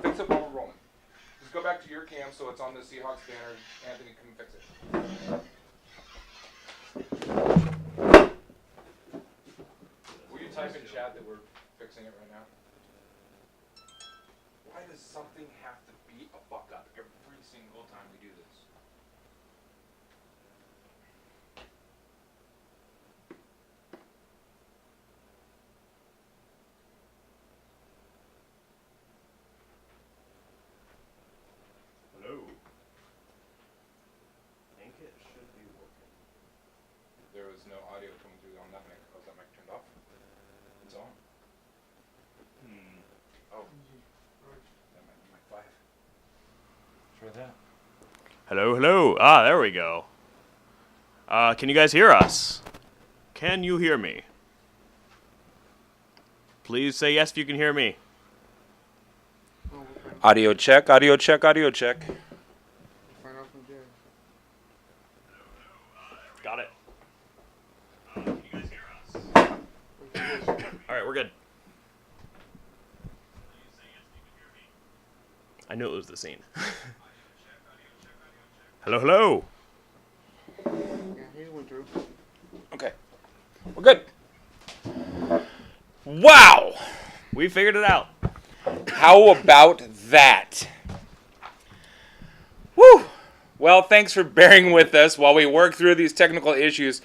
Fix it while we're rolling. Just go back to your cam so it's on the Seahawks banner. Anthony can fix it. Will you type in chat that we're fixing it right now? Why does something have to be a fuck up every single time we do this? Hello. I think it should be working. There was no audio coming through on that mic. Was that mic turned off? It's on. Oh. That might be mic 5. Try that. Hello, hello. Ah, there we go. Can you guys hear us? Can you hear me? Please say yes if you can hear me. Audio check, audio check, audio check. Got it. Can you guys hear us? All right, we're good. I knew it was the scene. Hello, hello. Yeah, he went through. Okay. We're good. Wow! We figured it out. How about that? Woo! Well, thanks for bearing with us while we work through these technical issues.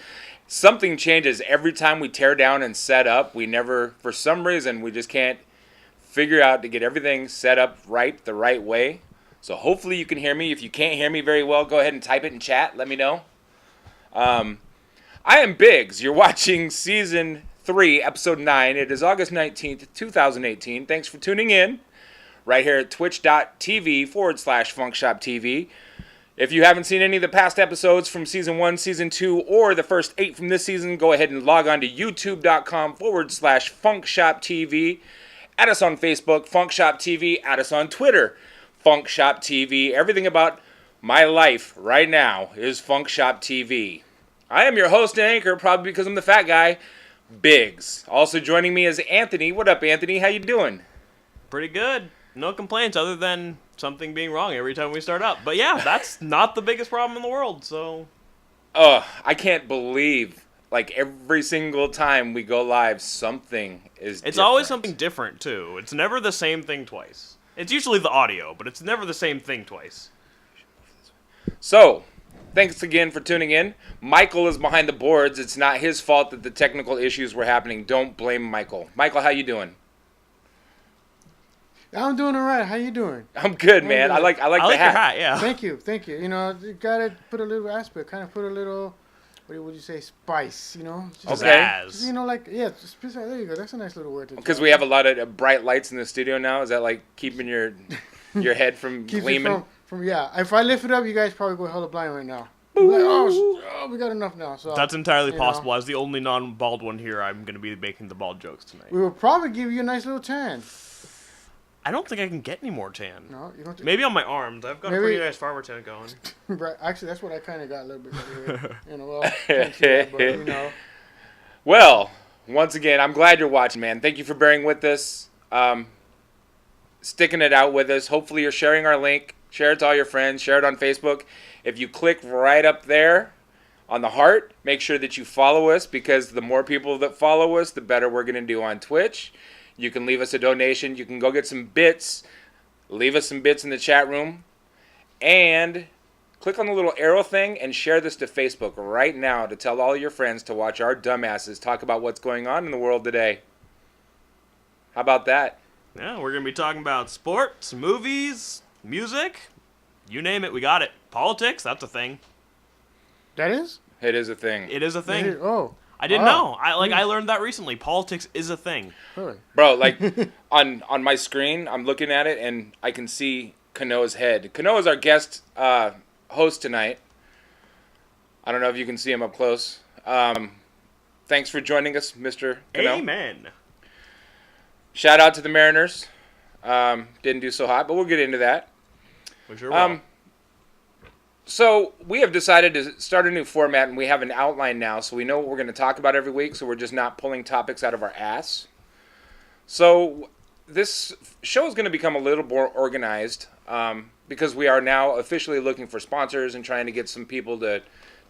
Something changes every time we tear down and set up. We never, for some reason, we just can't figure out to get everything set up right, the right way. So hopefully you can hear me. If you can't hear me very well, go ahead and type it in chat. Let me know. I am Biggs. You're watching Season 3, Episode 9. It is August 19th, 2018. Thanks for tuning in right here at twitch.tv/FunkShop TV. If you haven't seen any of the past episodes from Season 1, Season 2, or the first 8 from this season, go ahead and log on to youtube.com/FunkShop TV. Add us on Facebook, FunkShop TV. Add us on Twitter, FunkShop TV. Everything about my life right now is FunkShop TV. I am your host and anchor, probably because I'm the fat guy, Biggs. Also joining me is Anthony. What up, Anthony? How you doing? Pretty good. No complaints other than something being wrong every time we start up. But yeah, that's not the biggest problem in the world, so... I can't believe, like, every single time we go live, something is different. It's always something different, too. It's never the same thing twice. It's usually the audio, but it's never the same thing twice. So, thanks again for tuning in. Michael is behind the boards. It's not his fault that the technical issues were happening. Don't blame Michael. Michael, how you doing? I'm doing all right. How you doing? I'm good, man. I like the your hat. hat, yeah. Thank you. You know, you gotta put a little aspect, kind of put a little, what would you say, spice, you know? Just, Okay. Pizzazz. you know, like, yeah, there you go. That's a nice little word. Because we have a lot of bright lights in the studio now. Is that like keeping your head from Keeps it gleaming? from, yeah. If I lift it up, you guys probably go hella blind right now. Like, oh, we got enough now. So That's entirely you possible. know. As the only non-bald one here, I'm going to be making the bald jokes tonight. We will probably give you a nice little tan. I don't think I can get any more tan. No, you don't. Maybe on my arms. I've got a Maybe- pretty nice farmer tan going. Right. Actually, that's what I kind of got a little bit right here. You know, well, can't see that, but, you know. Well, once again, I'm glad you're watching, man. Thank you for bearing with us, sticking it out with us. Hopefully, you're sharing our link. Share it to all your friends. Share it on Facebook. If you click right up there on the heart, make sure that you follow us, because the more people that follow us, the better we're going to do on Twitch. You can leave us a donation. You can go get some bits. Leave us some bits in the chat room. And click on the little arrow thing and share this to Facebook right now to tell all your friends to watch our dumbasses talk about what's going on in the world today. How about that? Yeah, we're going to be talking about sports, movies, music. You name it, we got it. Politics, that's a thing. That is? It is a thing. It is a thing. Oh. I didn't know. I learned that recently. Politics is a thing. Really? Bro, like on my screen, I'm looking at it and I can see Kanoa's head. Kanoa is our guest host tonight. I don't know if you can see him up close. Thanks for joining us, Mr. Kano. Amen. Shout out to the Mariners. Didn't do so hot, but we'll get into that. We sure will. So we have decided to start a new format, and we have an outline now, so we know what we're going to talk about every week, so we're just not pulling topics out of our ass. So this show is going to become a little more organized, because we are now officially looking for sponsors and trying to get some people to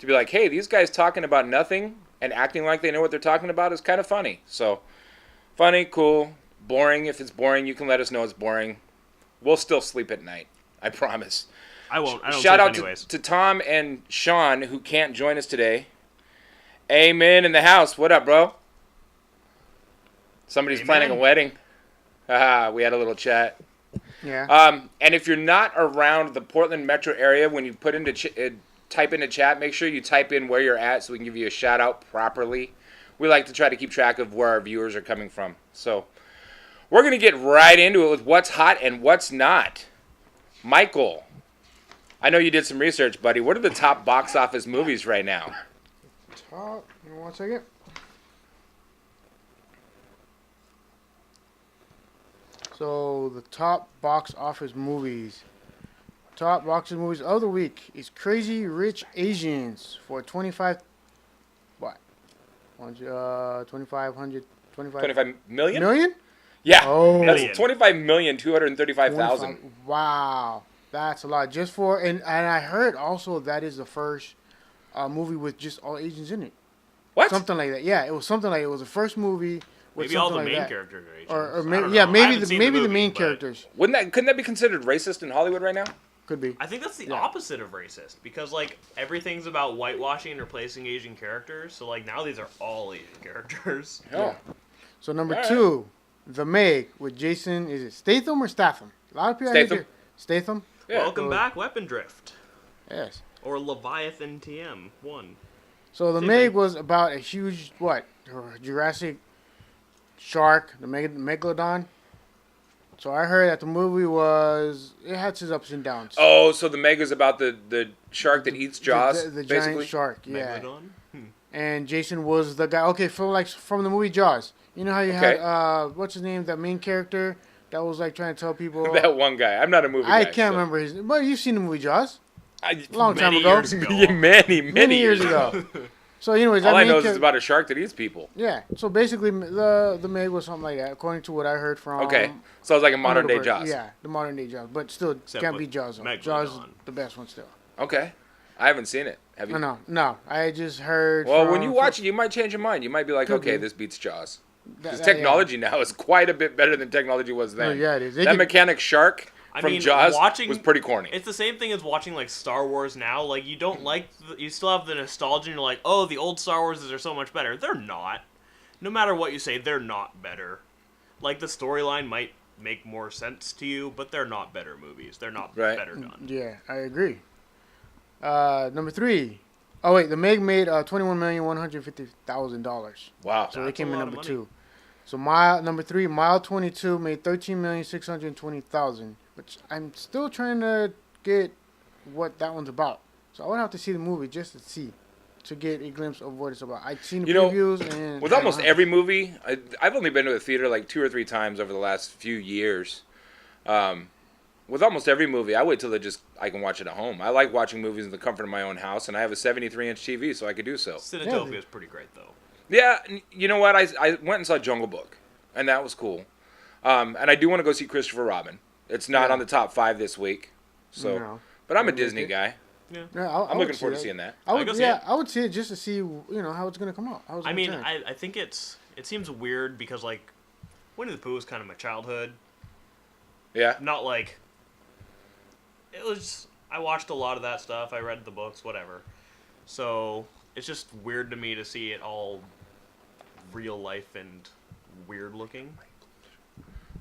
be like, hey, these guys talking about nothing and acting like they know what they're talking about is kind of funny. So funny, cool, boring. If it's boring, you can let us know it's boring. We'll still sleep at night, I promise. I won't. I don't Shout sleep out anyways. to Tom and Sean, who can't join us today. Amen in the house. What up, bro? Somebody's Amen. planning a wedding. Haha, we had a little chat. Yeah. And if you're not around the Portland metro area, when you put into type into chat, make sure you type in where you're at so we can give you a shout out properly. We like to try to keep track of where our viewers are coming from. So we're going to get right into it with what's hot and what's not. Michael, I know you did some research, buddy. What are the top box office movies right now? Top. Give me 1 second. So the top box office movies. Top box office movies of the week is Crazy Rich Asians for 25. What? 2,500. 25 million? Million? Yeah. Oh. That's 25,235,000. Wow, that's a lot. Just for and I heard also that is the first movie with just all Asians in it. What? Something like that. Yeah, it was something like it was the first movie with Maybe all something the like main that. characters are Asians. Or I maybe don't yeah, know. I maybe haven't the seen maybe the movie, main but characters Couldn't that be considered racist in Hollywood right now? could be. I think that's the Yeah. opposite of racist because like everything's about whitewashing and replacing Asian characters. So like now these are all Asian characters. Oh. So number All right. 2, The Meg with Jason. Is it Statham or Statham? A lot of people. Statham. Statham. Yeah. Welcome back, Weapon Drift. Yes. Or Leviathan TM1. So The Same Meg thing. was about a huge Jurassic shark, the Megalodon. So I heard that the movie it had its ups and downs. Oh, so the Meg is about the shark that eats Jaws, The basically? giant shark, yeah. Megalodon? And Jason was the guy. Okay, from the movie Jaws. You know how you Okay. had what's his name? That main character that was like trying to tell people. That one guy. I'm not a movie guy. I can't remember his name, but you've seen the movie Jaws. Long time Many ago. years ago. Yeah, many years ago. So, anyways, All that I main know is char- it's about a shark that eats people. Yeah. So basically, the Meg was something like that, according to what I heard from. Okay. So it's like a modern day Underberg. Jaws. Yeah, the modern day Jaws, but still Except can't with be Jaws. Though. Megalodon. Jaws is the best one still. Okay. I haven't seen it. Have you? No. I just heard. Well, from, when you watch it, you might change your mind. You might be like, Could okay, be. this beats Jaws. Because technology now is quite a bit better than technology was No, then. yeah, it is. That mechanic shark from Jaws was pretty corny. It's the same thing as watching like Star Wars now. Like you don't you still have the nostalgia, and you're like, oh, the old Star Warses are so much better. They're not. No matter what you say, they're not better. Like the storyline might make more sense to you, but they're not better movies. They're not better done. Yeah, I agree. Number 3. Oh wait, The Meg made $21,150,000. Wow. So they That's came a in lot of number money. 2. So number 3, Mile 22 made $13,620,000, which I'm still trying to get what that one's about. So I would have to see the movie just to get a glimpse of what it's about. I've seen the previews and with almost every movie, I've only been to a theater like 2 or 3 times over the last few years. With almost every movie, I wait till I can watch it at home. I like watching movies in the comfort of my own house, and I have a 73-inch TV, so I could do so. Cinetopia is pretty great, though. Yeah, you know what? I went and saw Jungle Book, and that was cool. And I do want to go see Christopher Robin. It's not on the top 5 this week, so. But I'm a Disney guy. Yeah, I'm looking forward to seeing that. I would see it just to see how it's gonna come out. I mean, I think it seems weird because like Winnie the Pooh was kind of my childhood. Yeah. Not like it was. I watched a lot of that stuff. I read the books, whatever. So it's just weird to me to see it all real life and weird looking.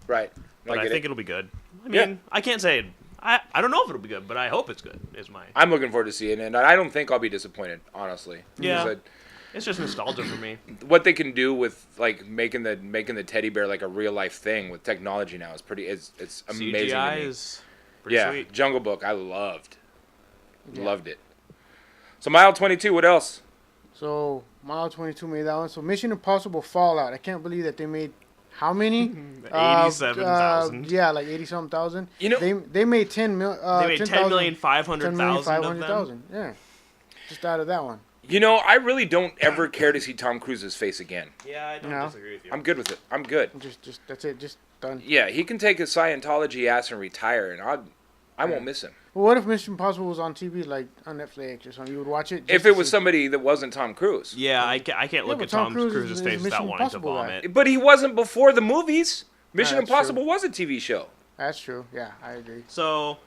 Right. But I think it'll be good. I mean, I can't say. I don't know if it'll be good, but I hope it's good. I'm looking forward to seeing it, and I don't think I'll be disappointed, honestly. Yeah. It's just nostalgia for me. What they can do with like making the teddy bear like a real life thing with technology now is it's amazing. CGI to me. is pretty sweet. Jungle Book, I loved it. So Mile 22, what else? So Mile 22 made that one. So Mission Impossible Fallout. I can't believe that they made how many? 87,000. Yeah, like 80-something thousand. You know, they made 10 million. They made 10,500,000 of them. Yeah, just out of that one. You know, I really don't ever care to see Tom Cruise's face again. Yeah, I don't disagree with you. I'm good with it. I'm good. Just that's it. Just done. Yeah, he can take his Scientology ass and retire, and I won't miss him. Well, what if Mission Impossible was on TV, like on Netflix or something? You would watch it? If it was somebody that wasn't Tom Cruise. Yeah, I can't look at Tom Cruise's face without wanting to vomit. But he wasn't before the movies. Mission That's Impossible true. was a TV show. That's true. Yeah, I agree. So,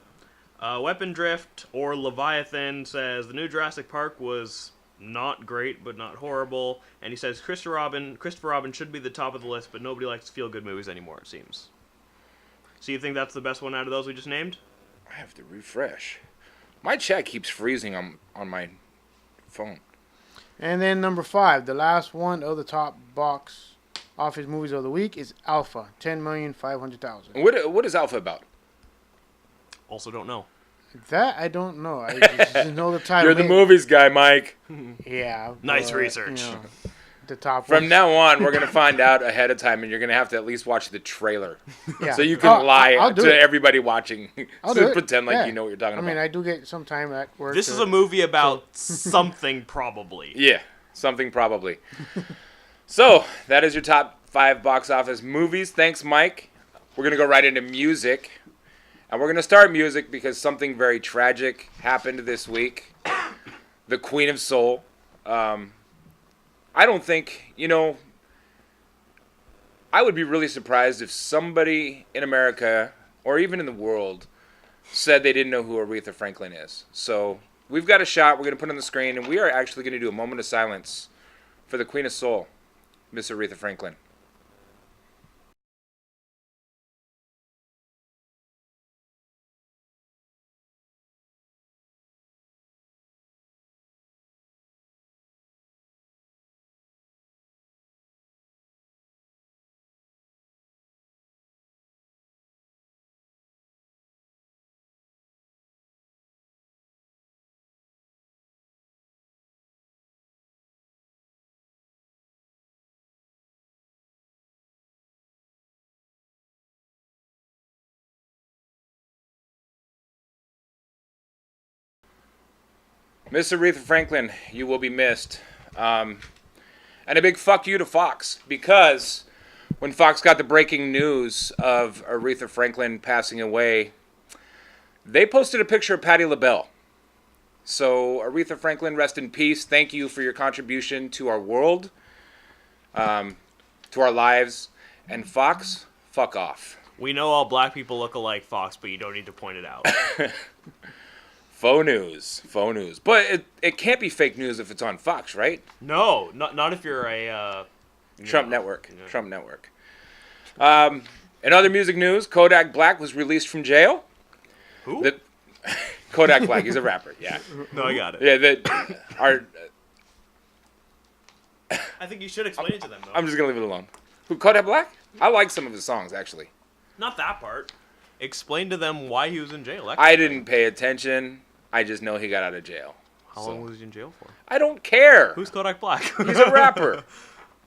Weapon Drift or Leviathan says the new Jurassic Park was not great, but not horrible. And he says Christopher Robin should be the top of the list, but nobody likes feel-good movies anymore, it seems. So you think that's the best one out of those we just named? I have to refresh. My chat keeps freezing on my phone. And then number 5, the last one of the top box office movies of the week is Alpha, 10,500,000. What is Alpha about? Also don't know. That I don't know. I just know the title. You're the movies guy, Mike. Yeah. Nice research. The top. From now on, we're gonna find out ahead of time, and you're gonna have to at least watch the trailer, Yeah. so you can lie I'll do to it. everybody watching, I'll to do it. pretend like Yeah. you know what you're talking about. I mean, I do get some time at work. This is a movie about something, probably. Yeah, something probably. So that is your top 5 box office movies. Thanks, Mike. We're gonna go right into music, and we're gonna start music because something very tragic happened this week. The Queen of Soul. I don't think, I would be really surprised if somebody in America or even in the world said they didn't know who Aretha Franklin is. So we've got a shot we're going to put on the screen, and we are actually going to do a moment of silence for the Queen of Soul, Miss Aretha Franklin. Miss Aretha Franklin, you will be missed. And a big fuck you to Fox, because when Fox got the breaking news of Aretha Franklin passing away, they posted a picture of Patti LaBelle. So Aretha Franklin, rest in peace. Thank you for your contribution to our world. To to our lives. And Fox, fuck off. We know all black people look alike, Fox, but you don't need to point it out. Faux news. Faux news. But it can't be fake news if it's on Fox, right? No, not if you're a... Trump Network. Yeah. Trump Network. In other music news, Kodak Black was released from jail. Who? Kodak Black. He's a rapper. Yeah. No, I got it. Yeah. I think you should explain it to them, though. I'm just gonna leave it alone. Who? Kodak Black? I like some of his songs actually. Not that part. Explain to them why he was in jail. I didn't pay attention. I just know he got out of jail. How long was he in jail for? I don't care. Who's Kodak Black? He's a rapper.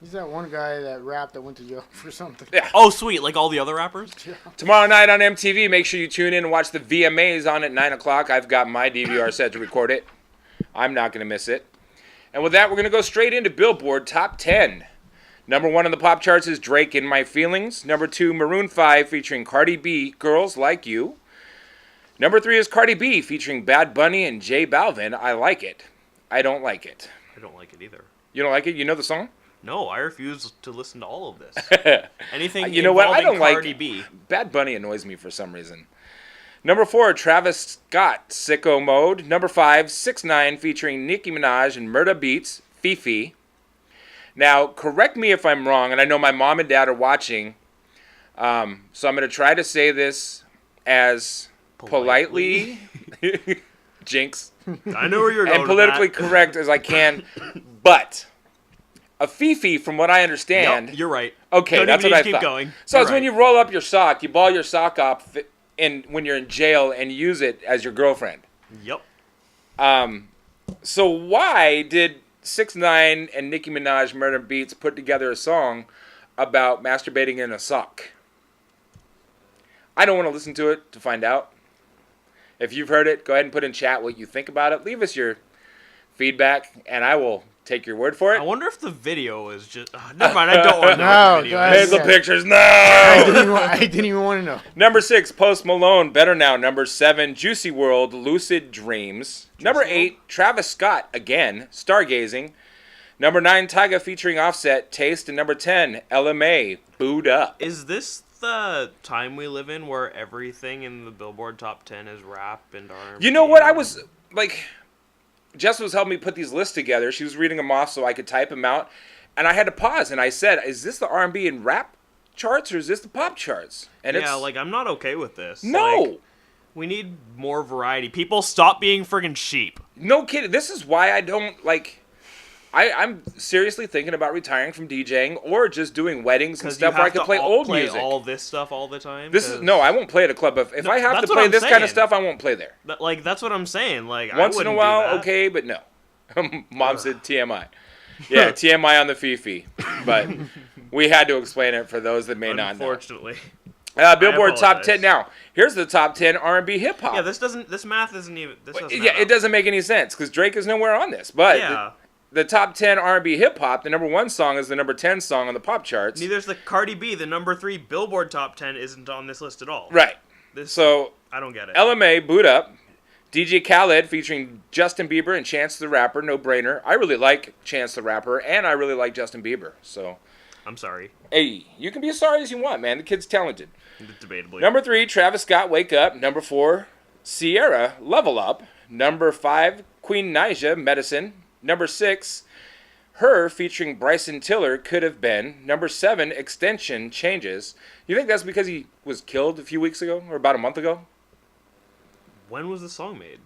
He's that one guy that rapped that went to jail for something. Yeah. Oh, sweet. Like all the other rappers? Yeah. Tomorrow night on MTV, make sure you tune in and watch the VMAs on at 9 o'clock. I've got my DVR set to record it. I'm not going to miss it. And with that, we're going to go straight into Billboard Top 10. Number 1 on the pop charts is Drake, In My Feelings. Number 2, Maroon 5 featuring Cardi B, Girls Like You. Number 3 is Cardi B featuring Bad Bunny and J Balvin, I Like It. I don't like it. I don't like it either. You don't like it? You know the song? No, I refuse to listen to all of this. Anything you know what? I don't Cardi like B. Bad Bunny annoys me for some reason. Number 4, Travis Scott, Sicko Mode. Number 5, 6ix9ine featuring Nicki Minaj and Murda Beats, Fifi. Now, correct me if I'm wrong, and I know my mom and dad are watching, so I'm going to try to say this as politely jinx, I know where you're going and politically correct as I can, but a Fifi, from what I understand... Yep, you're right. Okay, that's what I thought. Keep going. So it's when you roll up your sock, you ball your sock up when you're in jail and use it as your girlfriend. Yep. So why did 6ix9ine and Nicki Minaj, Murda Beats, put together a song about masturbating in a sock? I don't want to listen to it to find out. If you've heard it, go ahead and put in chat what you think about it. Leave us your feedback, and I will take your word for it. I wonder if the video is just... never mind, I don't want to know what the video There's is. the pictures. No! I didn't even want to know. Number 6, Post Malone, Better Now. Number 7, Juicy World, Lucid Dreams. Number 8, Travis Scott, again, Stargazing. Number 9, Tyga featuring Offset, Taste. And number 10, LMA, Booed Up. Is this the time we live in where everything in the Billboard Top 10 is rap and R&B? You know what? I was, like... Jess was helping me put these lists together. She was reading them off so I could type them out. And I had to pause, and I said, is this the R&B and rap charts, or is this the pop charts? And yeah, like, I'm not okay with this. No! Like, we need more variety. People, stop being friggin' sheep. No kidding. This is why I don't, like... I'm seriously thinking about retiring from DJing or just doing weddings and stuff where I can play old music. All this stuff all the time. No, I won't play at a club. If I have to play this kind of stuff, I won't play there. Like, that's what I'm saying. Like, once in a while, okay, but no. Mom said TMI. Yeah, TMI on the Fifi, but we had to explain it for those that may not know. Unfortunately. Billboard Top 10 now. Here's the top 10 R&B hip hop. Yeah, this math isn't even. It doesn't make any sense because Drake is nowhere on this. But yeah. The top 10 R&B hip-hop, the number 1 song is the number 10 song on the pop charts. Neither's the Cardi B. The number 3 Billboard Top 10 isn't on this list at all. Right. So, I don't get it. LMA, Boot Up. DJ Khaled featuring Justin Bieber and Chance the Rapper, no brainer. I really like Chance the Rapper, and I really like Justin Bieber. So, I'm sorry. Hey, you can be as sorry as you want, man. The kid's talented. Debatably. Number 3, Travis Scott, Wake Up. Number 4, Sierra, Level Up. Number 5, Queen Naija, Medicine. Number 6, Her featuring Bryson Tiller, Could Have Been. Number 7, Extension, Changes. You think that's because he was killed a few weeks ago or about a month ago? When was the song made?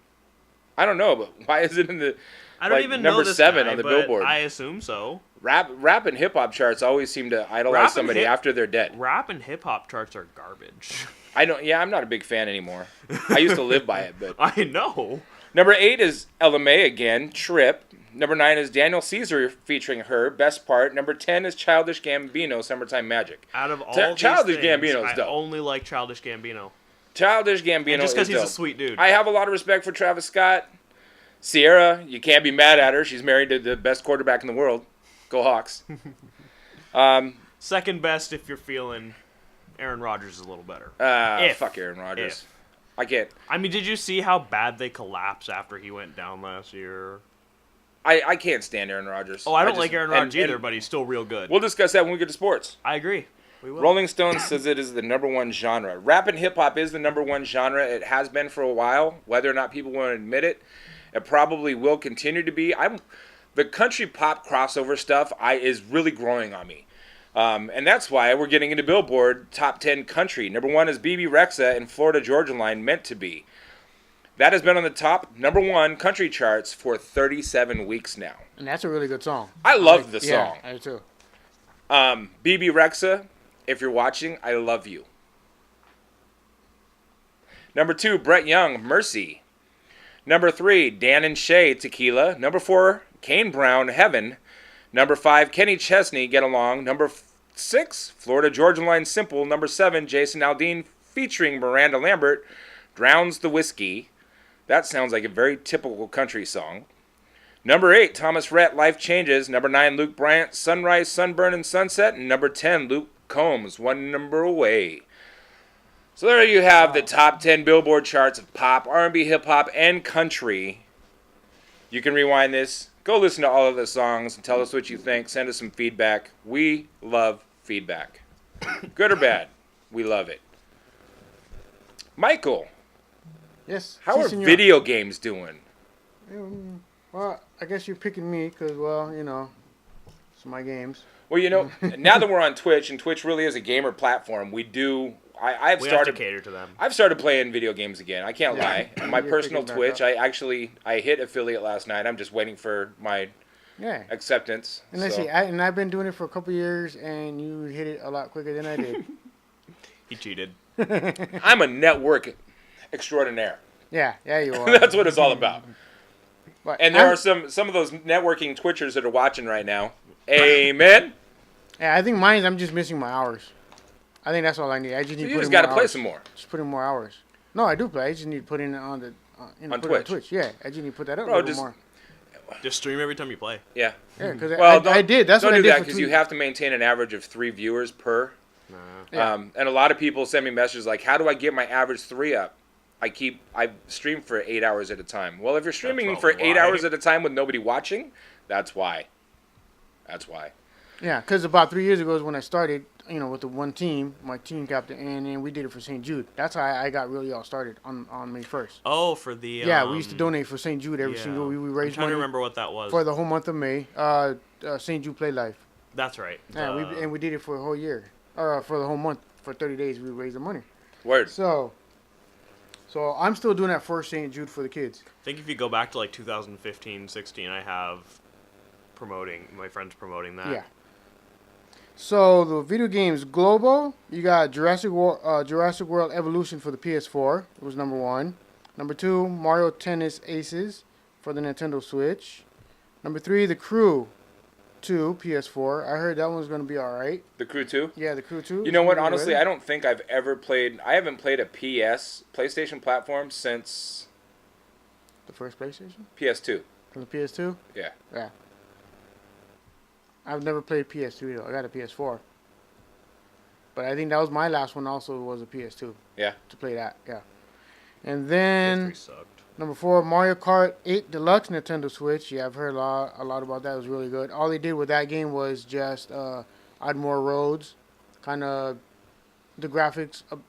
I don't know, but why is it in the I don't even know number this 7 guy, on the but Billboard? I assume so. Rap and hip hop charts always seem to idolize somebody after they're dead. Rap and hip hop charts are garbage. I'm not a big fan anymore. I used to live by it, but I know. Number 8 is LMA again, Trip. Number 9 is Daniel Caesar featuring Her, Best Part. Number 10 is Childish Gambino, Summertime Magic. Out of all Childish these things, Gambino's dope. I only like Childish Gambino. Childish Gambino just because is he's dope. a sweet dude. I have a lot of respect for Travis Scott. Sierra, you can't be mad at her. She's married to the best quarterback in the world. Go Hawks. Second best if you're feeling Aaron Rodgers is a little better. Fuck Aaron Rodgers. I can't. I mean, did you see how bad they collapsed after he went down last year? I can't stand Aaron Rodgers. Oh, I don't like Aaron Rodgers either, but he's still real good. We'll discuss that when we get to sports. I agree. We will. Rolling Stone says it is the number one genre. Rap and hip-hop is the number one genre. It has been for a while. Whether or not people want to admit it, it probably will continue to be. The country pop crossover stuff is really growing on me. And that's why we're getting into Billboard Top 10 Country. Number one is BB Rexa and Florida Georgia Line, Meant to Be. That has been on the top number one country charts for 37 weeks now. And that's a really good song. I love the song. Yeah, I do too. BB Rexa, if you're watching, I love you. Number 2, Brett Young, Mercy. Number 3, Dan and Shay, Tequila. Number 4, Kane Brown, Heaven. Number 5, Kenny Chesney, Get Along. Number 6, Florida Georgia Line, Simple. Number 7, Jason Aldean featuring Miranda Lambert, Drowns the Whiskey. That sounds like a very typical country song. Number 8, Thomas Rhett, Life Changes. Number 9, Luke Bryant, Sunrise, Sunburn, and Sunset. And number 10, Luke Combs, One Number Away. So there you have the top 10 Billboard charts of pop, R&B, hip-hop, and country. You can rewind this. Go listen to all of the songs and tell us what you think. Send us some feedback. We love feedback. Good or bad, we love it. Michael, Yes. how are senor. video games doing? Well, I guess you're picking me because, well, you know, it's my games. Well, you know, now that we're on Twitch, and Twitch really is a gamer platform, I've We have to started cater to them. I've started playing video games again. I can't lie. On my You're personal picking back Twitch, up. I hit affiliate last night. I'm just waiting for my Yeah. acceptance. And let's see, I've been doing it for a couple years, and you hit it a lot quicker than I did. He cheated. I'm a network extraordinaire. Yeah, you are. That's what it's all about. But And there are some of those networking Twitchers that are watching right now. Amen. Yeah, I think I'm just missing my hours. I think that's all I need. I just need to You put just in got to more play hours. some more. Just put in more hours. No, I do play. I just need to put in it on the On put it Twitch. Twitch. Yeah, I just need to put that up Bro, a little just- more. Just stream every time you play. Yeah. Yeah, because Well, I did. That's don't what I do did that for because you Twitch. have to maintain an average of 3 viewers per. Yeah. And a lot of people send me messages like, "How do I get my average 3 up?" I stream for 8 hours at a time. Well, if you're streaming for probably 8 why. hours at a time with nobody watching, that's why. That's why. Yeah, because about 3 years ago is when I started, with the one team, my team captain, and then we did it for St. Jude. That's how I got really all started on May 1st. Oh, for the Yeah, we used to donate for St. Jude every single week. We I'm raised trying money to remember what that was. for the whole month of May. St. Jude Play Life. That's right. Yeah, we did it for a whole year. For the whole month. For 30 days, we raised the money. Word. So I'm still doing that for St. Jude for the kids. I think if you go back to like 2015, 16, I have my friends promoting that. Yeah. So the video games global, you got Jurassic World Evolution for the PS4. It was number 1. Number 2, Mario Tennis Aces for the Nintendo Switch. Number 3, The Crew 2 PS4. I heard that one's gonna be all right. The Crew 2? Yeah, The Crew 2. You know what? Honestly, I don't think I've ever played. I haven't played a PlayStation platform since The first PlayStation PS2. from the PS2. Yeah. Yeah. I've never played PS3 though. I got a PS4. But I think that was my last one. Also, was a PS2 Yeah. to play that. Yeah. And then PS3 sucked. number 4, Mario Kart 8 Deluxe Nintendo Switch. Yeah, I've heard a lot about that. It was really good. All they did with that game was just add more roads, kind of the graphics up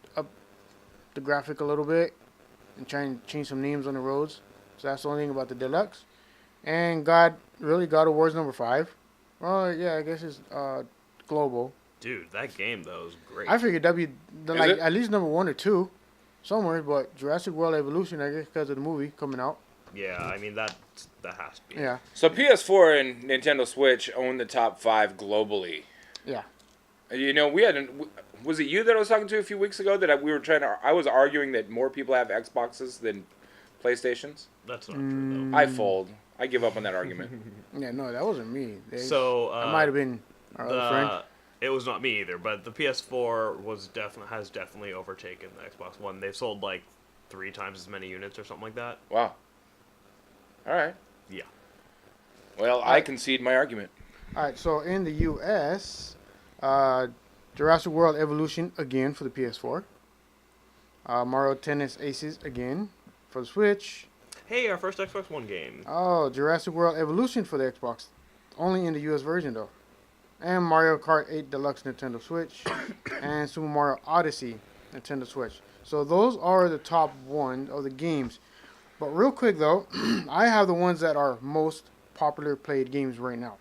the graphic a little bit, and try and change some names on the roads. So that's the only thing about the Deluxe. And God of War's number 5. Well, yeah, I guess it's global. Dude, that game though is great. I figured that'd be Is it? at least number 1 or 2 somewhere, but Jurassic World Evolution, I guess, because of the movie coming out. Yeah, I mean that has to be. Yeah, So PS4 and Nintendo Switch own the top 5 globally. yeah. You know, was it you that I was talking to a few weeks ago that I was arguing that more people have Xboxes than PlayStations? That's not true I fold. I give up on that argument. Yeah, no, that wasn't me. though. So It might have been our other friend. it was not me either, but the PS4 has definitely overtaken the Xbox One. They've sold like 3 times as many units or something like that. Wow. All right. Yeah. Well, I concede my argument. All right, so in the U.S., Jurassic World Evolution again for the PS4. Mario Tennis Aces again for the Switch. Hey, our first Xbox One game. Oh, Jurassic World Evolution for the Xbox. Only in the US version, though. And Mario Kart 8 Deluxe Nintendo Switch. And Super Mario Odyssey Nintendo Switch. So those are the top one of the games. But real quick, though, I have the ones that are most popular played games right now.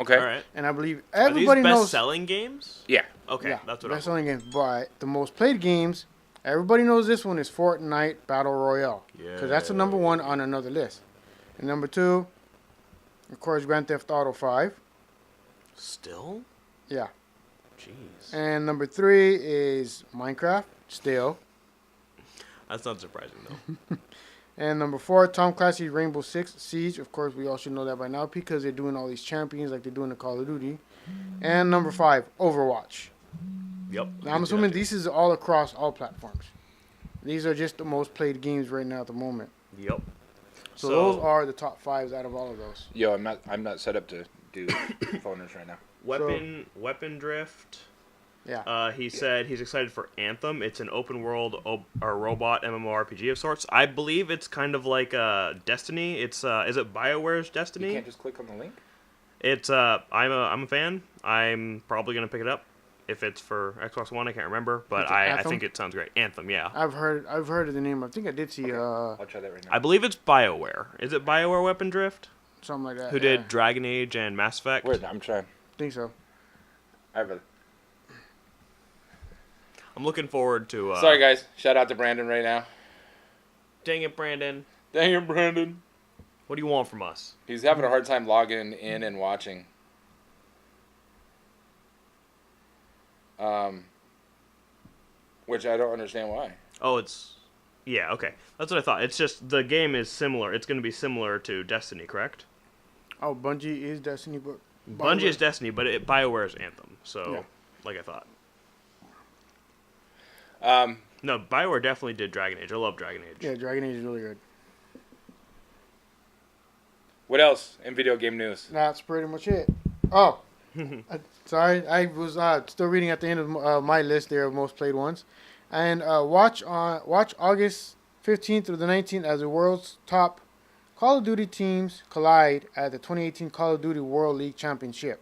Okay. All right. And I believe Are everybody these knows. best-selling games? Yeah. Okay, Yeah, that's what I'm... best-selling games. But the most played games, everybody knows this one is Fortnite Battle Royale. Because that's the number one on another list. And number two, of course, Grand Theft Auto 5. Still? Yeah. Jeez. And number three is Minecraft, still. That's not surprising, though. And number four, Tom Clancy's Rainbow Six Siege. Of course, we all should know that by now because they're doing all these champions like they're doing in Call of Duty. And number five, Overwatch. Yep. Now, I'm assuming this is all across all platforms. These are just the most played games right now at the moment. Yep. So those are the top fives out of all of those. Yo, I'm not set up to do phoners right now. Weapon Drift. Yeah. He said he's excited for Anthem. It's an open world or robot MMORPG of sorts. I believe it's kind of like Destiny. It's is it BioWare's Destiny? You can't just click on the link? It's I'm a fan. I'm probably gonna pick it up if it's for Xbox One. I can't remember, but I think it sounds great. Anthem, yeah. I've heard of the name. I think I did see I'll try that right now. I believe it's BioWare. Is it BioWare Weapon Drift? something like that. Who did Dragon Age and Mass Effect? Wait, I'm trying. I think so. I have a... I'm looking forward to. Sorry, guys. Shout out to Brandon right now. Dang it, Brandon. Dang it, Brandon. What do you want from us? He's having a hard time logging in and watching. Which I don't understand why. Oh, it's... Yeah, okay. That's what I thought. It's just the game is similar. It's going to be similar to Destiny, correct? Oh, Bungie is Destiny, but Bungie is Destiny, but BioWare is Anthem. So, Yeah. like I thought. Um, No, BioWare definitely did Dragon Age. I love Dragon Age. yeah, Dragon Age is really good. what else in video game news? That's pretty much it. Oh, sorry, I was still reading at the end of my list there of most played ones, and watch August 15th through the 19th as the world's top Call of Duty teams collide at the 2018 Call of Duty World League Championship.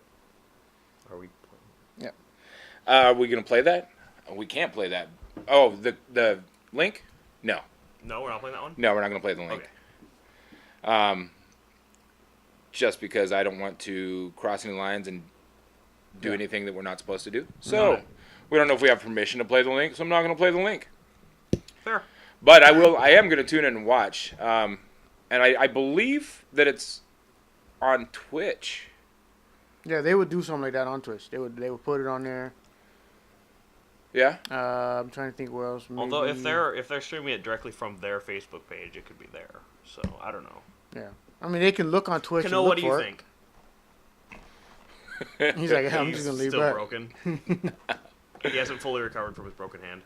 Are we... Are we going to play that? We can't play that. Oh, the link? No. No, we're not playing that one? No, we're not going to play the link. Okay. Just because I don't want to cross any lines and do anything that we're not supposed to do. So, we don't know if we have permission to play the link, so I'm not going to play the link. Fair. But I am going to tune in and watch. And I believe that it's on Twitch. Yeah, they would do something like that on Twitch. They would put it on there. Yeah? I'm trying to think where else. Maybe. Although if they're streaming it directly from their Facebook page, it could be there. So, I don't know. Yeah. I mean, they can look on Twitch. Kano, and look what do you for think? It. He's like, yeah, I'm just gonna leave still that. broken. He hasn't fully recovered from his broken hand.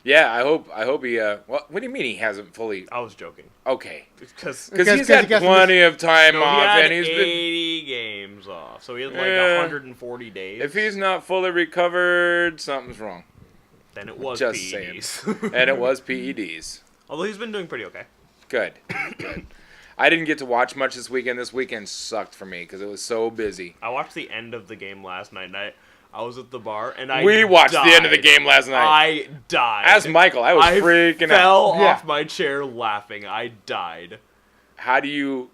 Yeah, I hope he, what do you mean he hasn't fully, I was joking. okay. Because He's had plenty of time off, he had and he's been, 80 games off, so he had like Yeah. 140 days. if he's not fully recovered, something's wrong. Then it was Just PEDs. And it was PEDs. Although he's been doing pretty okay. Good. I didn't get to watch much this weekend. This weekend sucked for me because it was so busy. I watched the end of the game last night, and I was at the bar, and I We watched died. the end of the game last night. I died. As Michael, I was freaking out. fell Yeah. off my chair laughing. I died. How do you...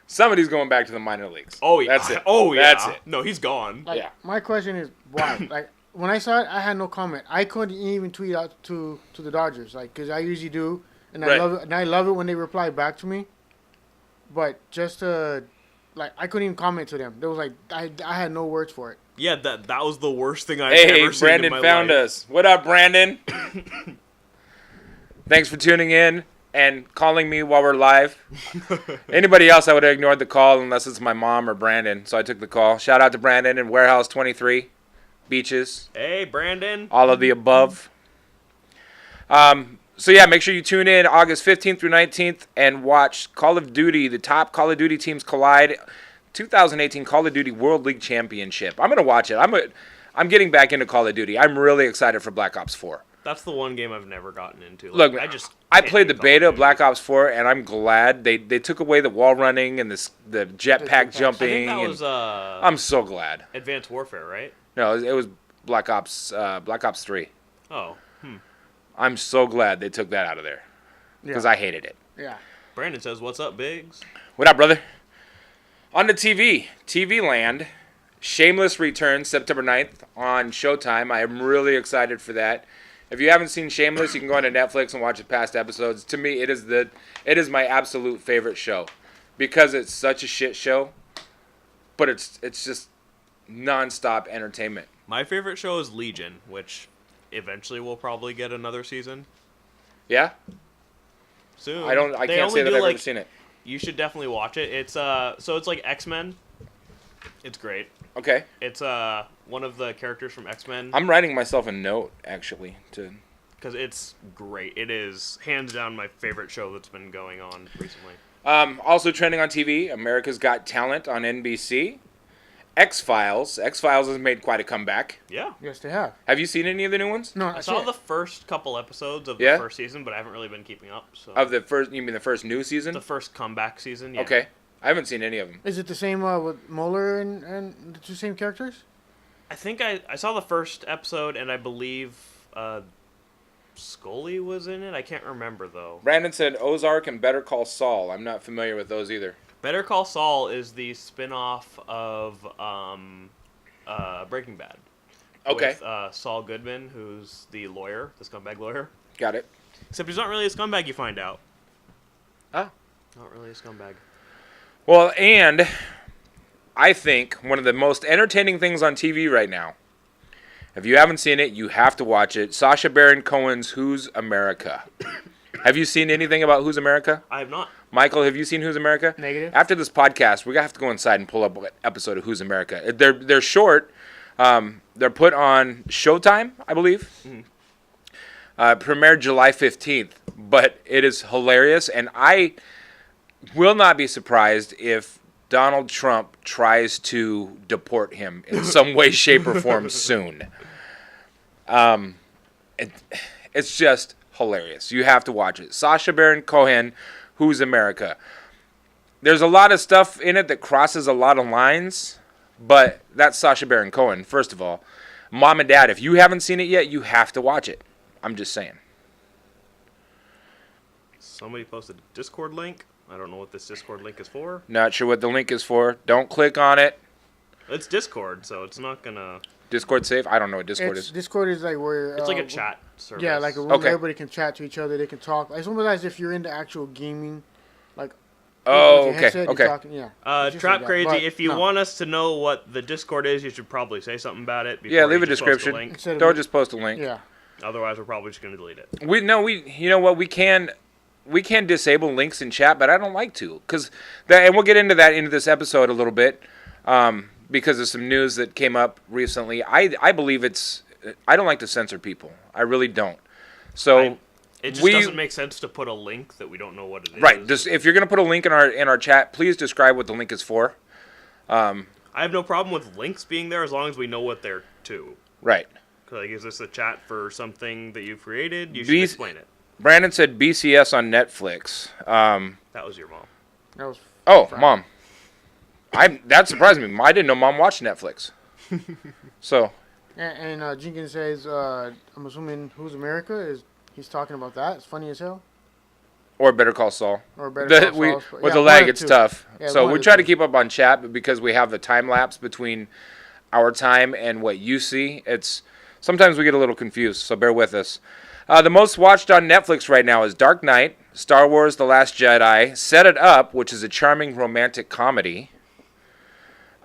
somebody's going back to the minor leagues. Oh, yeah. That's it. Oh, yeah. That's it. No, he's gone. Like, Yeah. My question is why? Like when I saw it, I had no comment. I couldn't even tweet out to the Dodgers, like because I usually do, and Right. I love it when they reply back to me. But just to, like, I couldn't even comment to them. There was like I had no words for it. Yeah, that was the worst thing I've Hey, ever seen Brandon in my found life. us. What up, Brandon? Thanks for tuning in and calling me while we're live. Anybody else, I would have ignored the call unless it's my mom or Brandon. So I took the call. Shout out to Brandon in Warehouse 23, Beaches, Hey, Brandon. all of the above. So yeah, make sure you tune in August 15th through 19th and watch Call of Duty, the top Call of Duty teams collide. 2018 Call of Duty World League Championship. I'm going to watch it. I'm getting back into Call of Duty. I'm really excited for Black Ops 4. That's the one game I've never gotten into. Look, I can't played the do Call of beta of Duty. Black Ops 4, and I'm glad they took away the wall running and the jetpack jetpacks. jumping. I think that and was I'm so glad. Advanced Warfare, right? No, it was Black Ops 3. Oh, I'm so glad they took that out of there because I hated it. Yeah. Brandon says, "What's up, Biggs?" What up, brother? On the TV Land, Shameless returns September 9th on Showtime. I am really excited for that. If you haven't seen Shameless, you can go onto Netflix and watch the past episodes. To me, it is my absolute favorite show because it's such a shit show, but it's just nonstop entertainment. My favorite show is Legion, which eventually will probably get another season Yeah, soon. I They can't only say that do, I've like, ever seen it. You should definitely watch it. It's so it's like X-Men. It's great. Okay, It's one of the characters from X-Men I'm writing myself a note actually to. because it's great. It is hands down my favorite show that's been going on recently. Also trending on TV, America's Got Talent on NBC. X-Files has made quite a comeback. Yeah. Yes, they have. Have you seen any of the new ones? No, I saw the first couple episodes of the Yeah? first season, but I haven't really been keeping up. So Of the first, you mean the first new season? the first comeback season. Yeah. Okay, I haven't seen any of them. Is it the same with Mueller and the two same characters? I think I saw the first episode, and I believe Scully was in it. I can't remember though. Brandon said Ozark and Better Call Saul. I'm not familiar with those either. Better Call Saul is the spin-off of Breaking Bad. Okay, With Saul Goodman, who's the lawyer, the scumbag lawyer. got it. Except he's not really a scumbag, you find out. Ah. Not really a scumbag. Well, and I think one of the most entertaining things on TV right now, if you haven't seen it, you have to watch it. Sacha Baron Cohen's Who's America. Have you seen anything about Who's America? I have not. Michael, have you seen Who's America? Negative. After this podcast, we're going to have to go inside and pull up an episode of Who's America. They're short. They're put on Showtime, I believe. Premiered July 15th. But it is hilarious, and I will not be surprised if Donald Trump tries to deport him in some way, shape, or form soon. It's just hilarious. You have to watch it. Sacha Baron Cohen, Who's America. There's a lot of stuff in it that crosses a lot of lines, but that's Sacha Baron Cohen, first of all. Mom and Dad, if you haven't seen it yet, you have to watch it. I'm just saying. Somebody posted a Discord link. I don't know what this Discord link is for. Not sure what the link is for. Don't click on it. It's Discord, so it's not gonna... Discord safe? I don't know what Discord is. Discord is like where It's like a chat service. Yeah, like a room Okay. where everybody can chat to each other. They can talk. It's almost as if you're into actual gaming, like. Oh, with your okay, headset, you're okay. talking, yeah. It's just Trap like that. Crazy, But if you no. want us to know what the Discord is, you should probably say something about it. Yeah, before leave you a just post description. link. Instead of Don't me- just post a link. Yeah. Otherwise, we're probably just going to delete it. You know what, we can disable links in chat, but I don't like to, and we'll get into that into this episode a little bit, because of some news that came up recently. I believe I don't like to censor people. I really don't. So It just doesn't make sense to put a link that we don't know what it is. right, if you're gonna put a link in our chat, please describe what the link is for. I have no problem with links being there as long as we know what they're to. Right. Like, is this a chat for something that you've created? You should These- explain it. Brandon said BCS on Netflix. That was your mom. That was. Oh, Mom. That surprised me. I didn't know Mom watched Netflix. So, And Jenkins says, I'm assuming Who's America he's talking about that. It's funny as hell. or Better Call Saul. Or Better Call Saul. With Yeah, the one lag, of it's two. tough. Yeah, So one we of try the to two. keep up on chat, but because we have the time lapse between our time and what you see, sometimes we get a little confused. So bear with us. The most watched on Netflix right now is Dark Knight, Star Wars: The Last Jedi, Set It Up, which is a charming romantic comedy,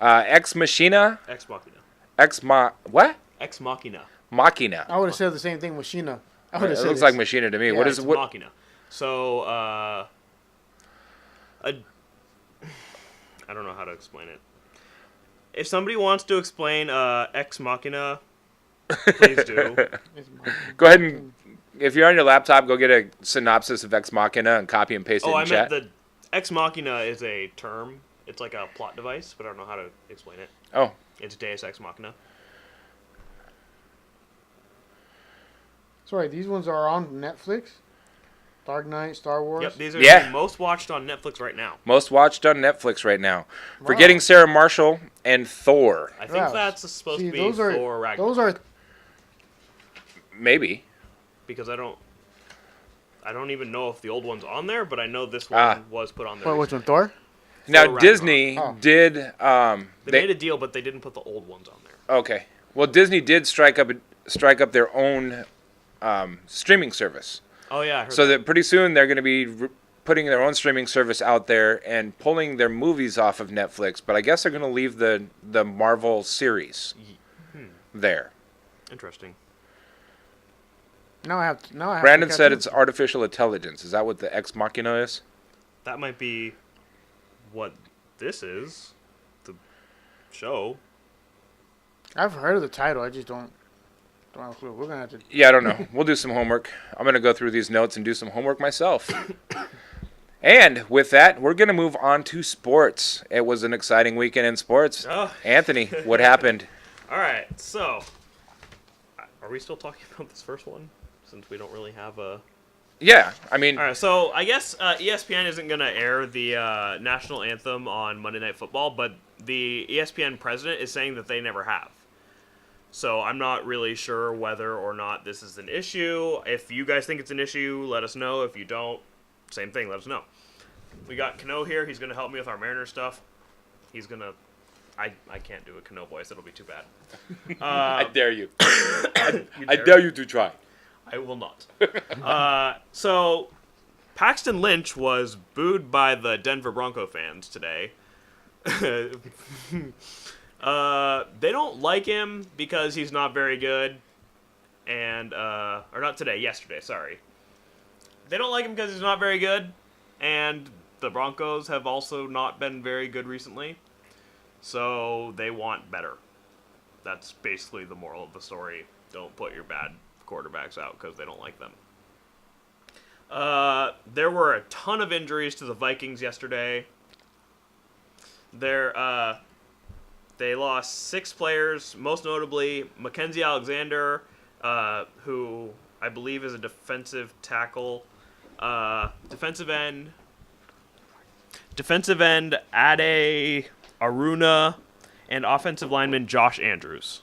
Ex Machina, Ex Machina. What? Ex Machina. Machina. I would have said the same thing with Sheena. I would It have said looks this. like Machina to me. Yeah, What is Ex what? Machina. So, I don't know how to explain it. If somebody wants to explain Ex Machina, please do. It's my- Go ahead and, if you're on your laptop, go get a synopsis of Ex Machina and copy and paste it Oh, in I chat. meant the Ex Machina is a term. It's like a plot device, but I don't know how to explain it. Oh, It's Deus Ex Machina. Sorry, these ones are on Netflix. Dark Knight, Star Wars. Yep, these are Yeah. the most watched on Netflix right now. Most watched on Netflix right now. Wow. Forgetting Sarah Marshall and Thor. I think Yeah. that's supposed See, to be those are Thor Ragnarok. those are Maybe. Because I don't even know if the old one's on there, but I know this one was put on there. what? Which one? Thor? Now Ragnarok. Disney Oh. did. They made a deal, but they didn't put the old ones on there. Okay. Well, Disney did strike up their own streaming service. Oh yeah, I heard So that pretty soon they're going to be putting their own streaming service out there and pulling their movies off of Netflix. But I guess they're going to leave the Marvel series there. Interesting. Now I have. Brandon to said catch it's up. artificial intelligence. Is that what the Ex Machina is? That might be what this is. The show. I've heard of the title. I just don't have a clue. We're gonna have to. Yeah, I don't know. We'll do some homework. I'm going to go through these notes and do some homework myself. And with that, we're going to move on to sports. It was an exciting weekend in sports. Oh. Anthony, what happened? All right, so are we still talking about this first one? Since we don't really have a. Yeah, I mean, All right, so I guess ESPN isn't going to air the national anthem on Monday Night Football, but the ESPN president is saying that they never have. So I'm not really sure whether or not this is an issue. If you guys think it's an issue, let us know. If you don't, same thing, let us know. We got Kano here. He's going to help me with our Mariners stuff. He's going to... I can't do a Kano voice. It'll be too bad. I dare you. You I dare you to try. I will not. So, Paxton Lynch was booed by the Denver Bronco fans today. They don't like him because he's not very good. And, or not today, yesterday, sorry. They don't like him because he's not very good. And the Broncos have also not been very good recently. So, they want better. That's basically the moral of the story. Don't put your bad quarterbacks out because they don't like them. There were a ton of injuries to the Vikings yesterday. They lost 6 players, most notably Mackenzie Alexander, who I believe is a defensive tackle, defensive end Ade Aruna, and offensive lineman Josh Andrews.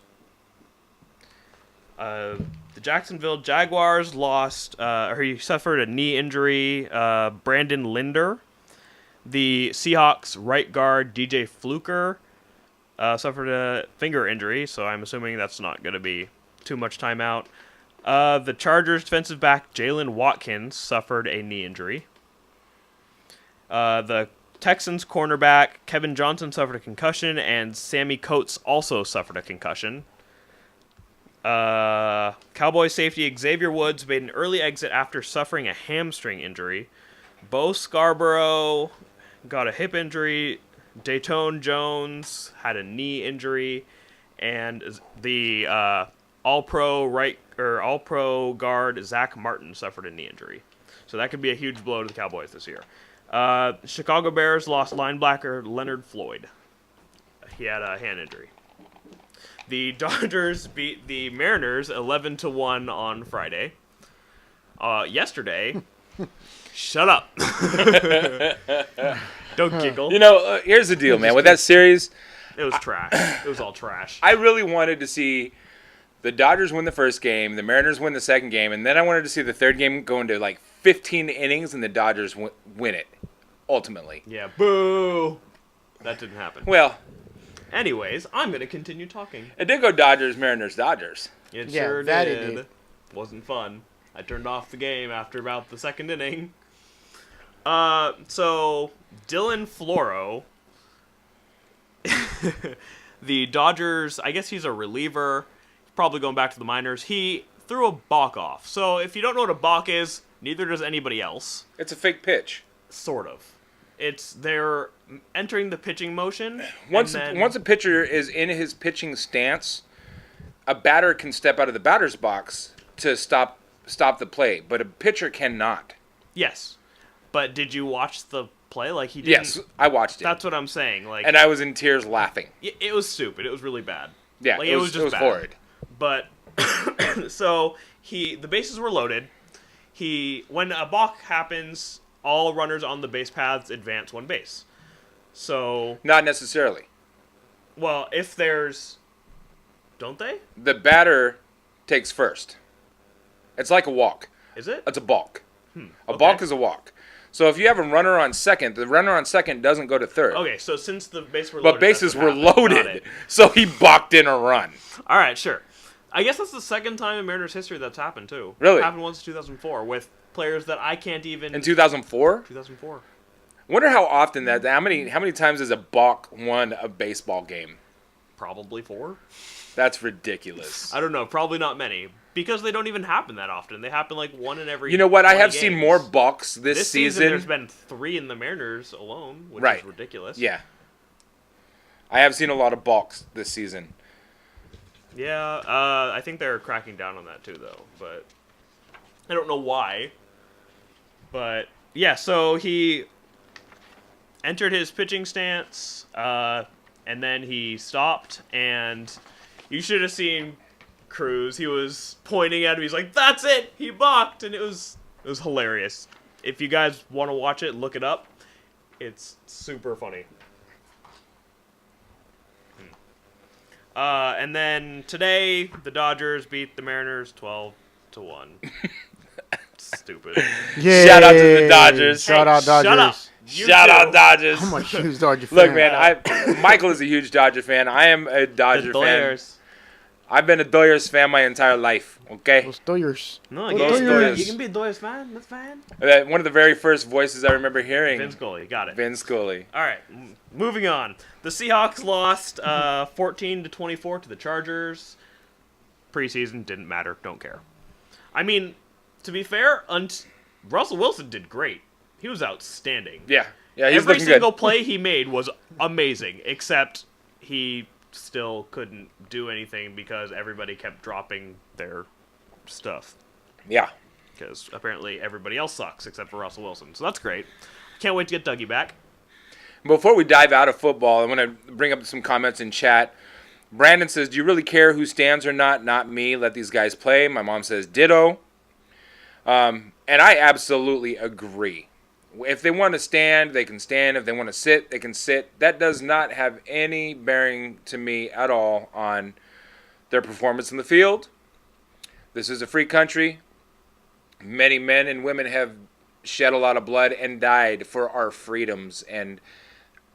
The Jacksonville Jaguars he suffered a knee injury, Brandon Linder. The Seahawks right guard DJ Fluker suffered a finger injury, so I'm assuming that's not going to be too much time out. The Chargers defensive back Jalen Watkins suffered a knee injury. The Texans cornerback Kevin Johnson suffered a concussion, and Sammy Coates also suffered a concussion. Cowboys safety Xavier Woods made an early exit after suffering a hamstring injury. Bo Scarborough got a hip injury. Dayton Jones had a knee injury, and the All-Pro guard Zach Martin suffered a knee injury. So that could be a huge blow to the Cowboys this year. Chicago Bears lost linebacker Leonard Floyd. He had a hand injury. The Dodgers beat the Mariners 11-1 on Friday. Yesterday, shut up. Don't giggle. Here's the deal, man. With that series, It was trash. It was all trash. I really wanted to see the Dodgers win the first game, the Mariners win the second game, and then I wanted to see the third game go into like 15 innings and the Dodgers win it, ultimately. Yeah, boo. That didn't happen. Well, Anyways, I'm going to continue talking. it did go Dodgers, Mariners, Dodgers. It Yeah, sure that did. it did. Wasn't fun. I turned off the game after about the second inning. So Dylan Floro, the Dodgers, I guess he's a reliever, probably going back to the minors. He threw a balk off. So if you don't know what a balk is, neither does anybody else. It's a fake pitch. Sort of. They're entering the pitching motion. Once and then, once a pitcher is in his pitching stance, a batter can step out of the batter's box to stop the play, but a pitcher cannot. Yes. But did you watch the play? Like he didn't. Yes, I watched it. That's what I'm saying. Like, And I was in tears laughing. it was stupid. It was really bad. Yeah, like, it was just bad. horrid. But So the bases were loaded. When a balk happens, all runners on the base paths advance one base. So, Not necessarily. well, if there's, don't they? The batter takes first. It's like a walk. Is it? It's a balk. A okay. balk is a walk. So if you have a runner on second, the runner on second doesn't go to third. Okay, so since the bases were loaded, But bases that's were what happened. Got loaded, it. so he balked in a run. All right, sure. I guess that's the second time in Mariners history that's happened too. Really? It happened once in 2004 with players that I can't even. In 2004? 2004. Wonder how often how many times has a balk won a baseball game? Probably 4. That's ridiculous. I don't know. Probably not many because they don't even happen that often. They happen like one in every. You know what? I 20 have seen games. more balks this season. There's been 3 in the Mariners alone, which Right. is ridiculous. Yeah. I have seen a lot of balks this season. Yeah, I think they're cracking down on that too, though. But I don't know why. But yeah, so he entered his pitching stance, and then he stopped, and you should have seen Cruz. He was pointing at him. He's like, "That's it! He balked!" And it was hilarious. If you guys want to watch it, look it up. It's super funny. And then today, the Dodgers beat the Mariners 12-1. Stupid. Yeah. Shout out to the Dodgers. Shout out Dodgers. Shut up. You Shout too. out Dodgers. I'm a huge Dodger fan. Look, man, Michael is a huge Dodger fan. I am a Dodger The Dodgers. fan. I've been a Dodgers fan my entire life. Okay. Los Dodgers. No, Los you Dodgers. can be a Dodgers fan. That's fine. One of the very first voices I remember hearing. Vince Scully, got it. Vince Scully. All right, moving on. The Seahawks lost 14-24 to the Chargers. Preseason didn't matter. Don't care. I mean, to be fair, Russell Wilson did great. He was outstanding. Yeah. Yeah, he's Every looking single good. play he made was amazing, except he still couldn't do anything because everybody kept dropping their stuff. Yeah. Because apparently everybody else sucks except for Russell Wilson. So that's great. Can't wait to get Dougie back. Before we dive out of football, I want to bring up some comments in chat. Brandon says, "Do you really care who stands or not? Not me. Let these guys play." My mom says, "Ditto." And I absolutely agree. If they want to stand, they can stand. If they want to sit, they can sit. That does not have any bearing to me at all on their performance in the field. This is a free country. Many men and women have shed a lot of blood and died for our freedoms, and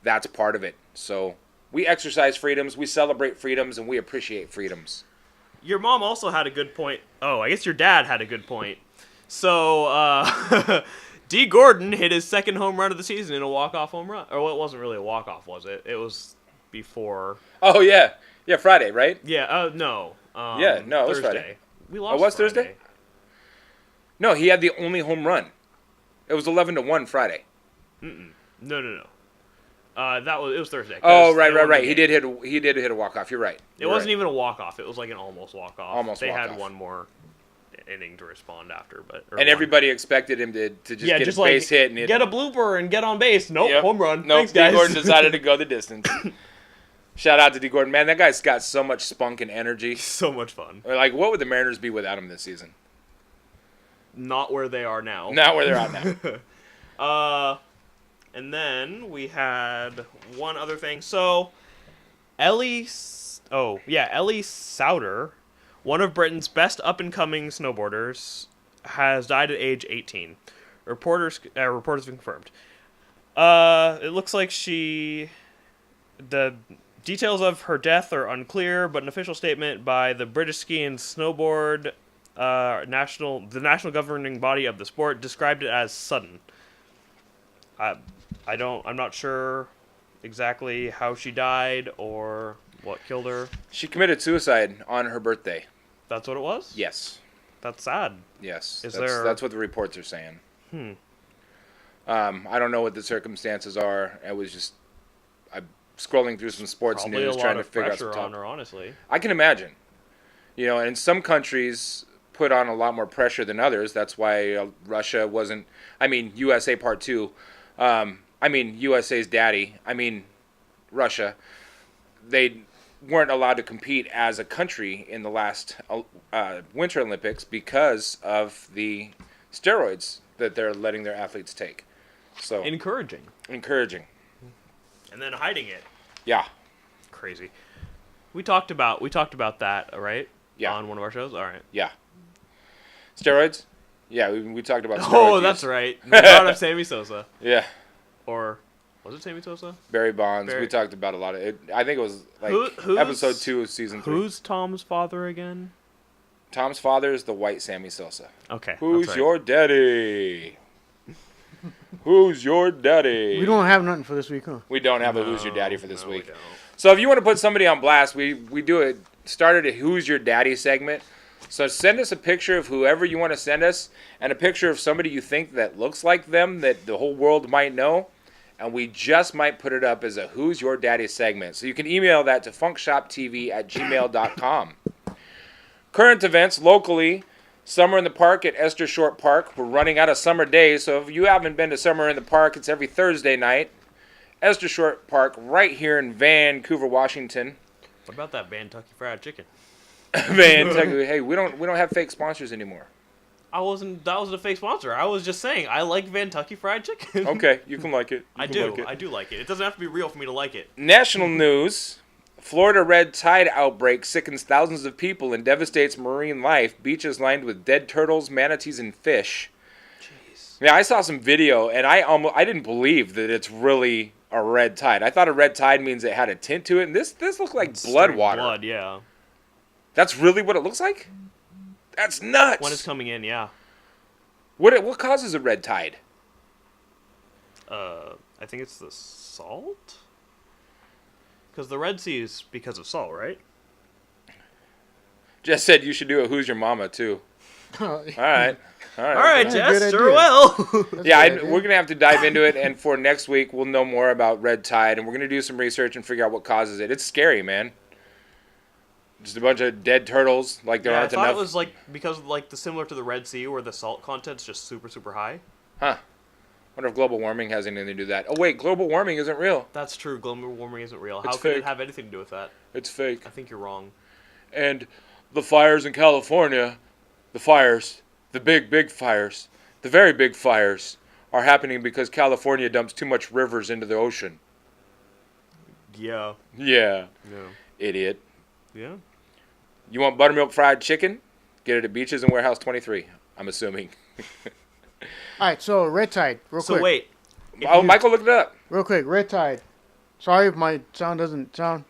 that's part of it. So we exercise freedoms, we celebrate freedoms, and we appreciate freedoms. Your mom also had a good point. Oh, I guess your dad had a good point. So, D. Gordon hit his second home run of the season in a walk-off home run. Or well, it wasn't really a walk-off, was it? It was before. Oh, yeah. Yeah, Friday, right? Yeah, no. Yeah, no, it was Thursday. Friday. We lost Oh, it was Friday. Thursday? No, he had the only home run. It was 11-1 Friday. No. It was Thursday. Oh, 'cause they won the right. He game. did hit a walk-off. You're right. It wasn't even a walk-off. It was like an almost walk-off. Almost They walk-off. had one more inning to respond after, but And everybody expected him to just get just a base hit and get a blooper and get on base. Nope, Yep. home run. Nope, Thanks, guys. D. Gordon decided to go the distance. Shout out to D. Gordon. Man, that guy's got so much spunk and energy. So much fun. Like, what would the Mariners be without him this season? Not where they are now. Not where they're at now. And then we had one other thing. So, Ellie Sauter, one of Britain's best up-and-coming snowboarders, has died at age 18. Reporters have confirmed. It looks like the details of her death are unclear, but an official statement by the British Ski and Snowboard the national governing body of the sport described it as sudden. I'm not sure exactly how she died or what killed her. She committed suicide on her birthday. That's what it was? Yes. That's sad. Yes. Is That's what the reports are saying. I don't know what the circumstances are. I'm scrolling through some sports Probably news a lot trying to of figure out pressure some on her, honestly. I can imagine. You know, and some countries put on a lot more pressure than others. That's why Russia wasn't. I mean, USA Part 2. USA's daddy. Russia. They weren't allowed to compete as a country in the last Winter Olympics because of the steroids that they're letting their athletes take. So Encouraging. And then hiding it. Yeah. Crazy. We talked about that, right? Yeah. On one of our shows? All right. Yeah. Steroids? Yeah, we talked about steroids. Oh, that's right. We brought up Sammy Sosa. Yeah. Or was it Sammy Sosa? Barry Bonds. We talked about a lot of it. I think it was like episode 2 of season 3. Who's Tom's father again? Tom's father is the white Sammy Sosa. Okay. Who's your daddy? Who's your daddy? We don't have nothing for this week, huh? We don't have a Who's Your Daddy for this week. We don't. So if you want to put somebody on blast, we started a Who's Your Daddy segment. So send us a picture of whoever you want to send us and a picture of somebody you think that looks like them that the whole world might know. And we just might put it up as a Who's Your Daddy segment. So you can email that to funkshoptv@gmail.com. Current events locally. Summer in the Park at Esther Short Park. We're running out of summer days, so if you haven't been to Summer in the Park, it's every Thursday night. Esther Short Park, right here in Vancouver, Washington. What about that Kentucky Fried Chicken? Hey, we don't have fake sponsors anymore. That wasn't a fake sponsor. I was just saying I like Kentucky Fried Chicken. Okay, you can like it. I do like it. It doesn't have to be real for me to like it. National news. Florida red tide outbreak sickens thousands of people and devastates marine life. Beaches lined with dead turtles, manatees, and fish. Jeez. Yeah, I saw some video, and I didn't believe that it's really a red tide. I thought a red tide means it had a tint to it, and this looked like blood water. Blood, yeah. That's really what it looks like? That's nuts. When it's coming in, yeah. What causes a red tide? I think it's the salt? Because the Red Sea is because of salt, right? Jess said you should do a Who's Your Mama, too. All right. All right, Yeah, Jess, sure will. We're going to have to dive into it, and for next week, we'll know more about red tide, and we're going to do some research and figure out what causes it. It's scary, man. Just a bunch of dead turtles, like there aren't enough. I thought it was because similar to the Red Sea, where the salt content's just super, super high. Huh. Wonder if global warming has anything to do with that. Oh, wait, global warming isn't real. That's true. Global warming isn't real. It's How could fake. it have anything to do with that? It's fake. I think you're wrong. And the fires in California, the big, big fires, the very big fires, are happening because California dumps too much rivers into the ocean. Yeah. Yeah. Yeah. Idiot. Yeah. You want buttermilk fried chicken? Get it at Beaches and Warehouse 23, I'm assuming. All right, so red tide, real quick. So wait. Michael looked it up. Real quick, red tide. Sorry if my sound doesn't sound.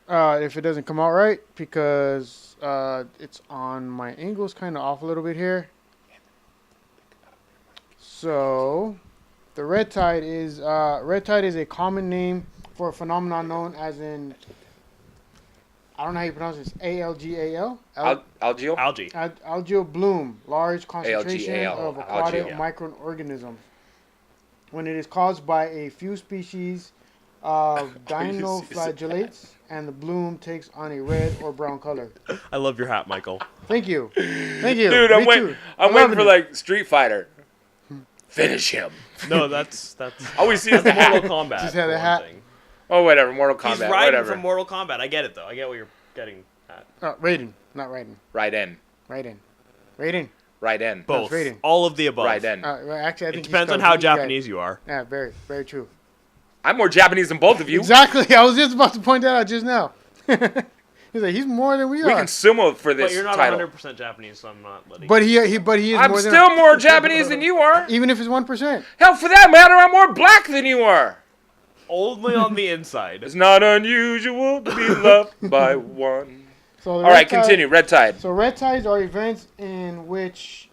If it doesn't come out right, because it's on my angle's kind of off a little bit here. So, the red tide is a common name for a phenomenon known as in. I don't know how you pronounce this. ALGAL? Algae? Algae. Algal bloom, large concentration ALGAL, of aquatic algae. microorganisms. When it is caused by a few species of dinoflagellates, and the bloom takes on a red or brown color. I love your hat, Michael. Thank you. Thank you. Dude, I'm waiting for it. like Street Fighter. Finish him. No, that's All we see is the Mortal hat. Kombat. Just have for the one hat. thing. Oh, whatever. Mortal Kombat. He's riding Whatever. from Mortal Kombat. I get it, though. I get what you're getting at. Raiden, not Raiden. Right in. Raiden. Raiden. Right in. Both. Raiden. All of the above. Right in. Well, actually, I It think depends on he's how spelled- Japanese you are. Yeah, very, very true. I'm more Japanese than both of you. Exactly. I was just about to point that out just now. He's like, he's more than we We are. can sumo for this But you're not title. 100% Japanese, so I'm not letting But he is I'm more than still more Japanese than you are. even if it's 1%. Hell, for that matter, I'm more black than you are. Only on the inside. It's not unusual to be loved by one. So All right, continue. Red tide. So red tides are events in which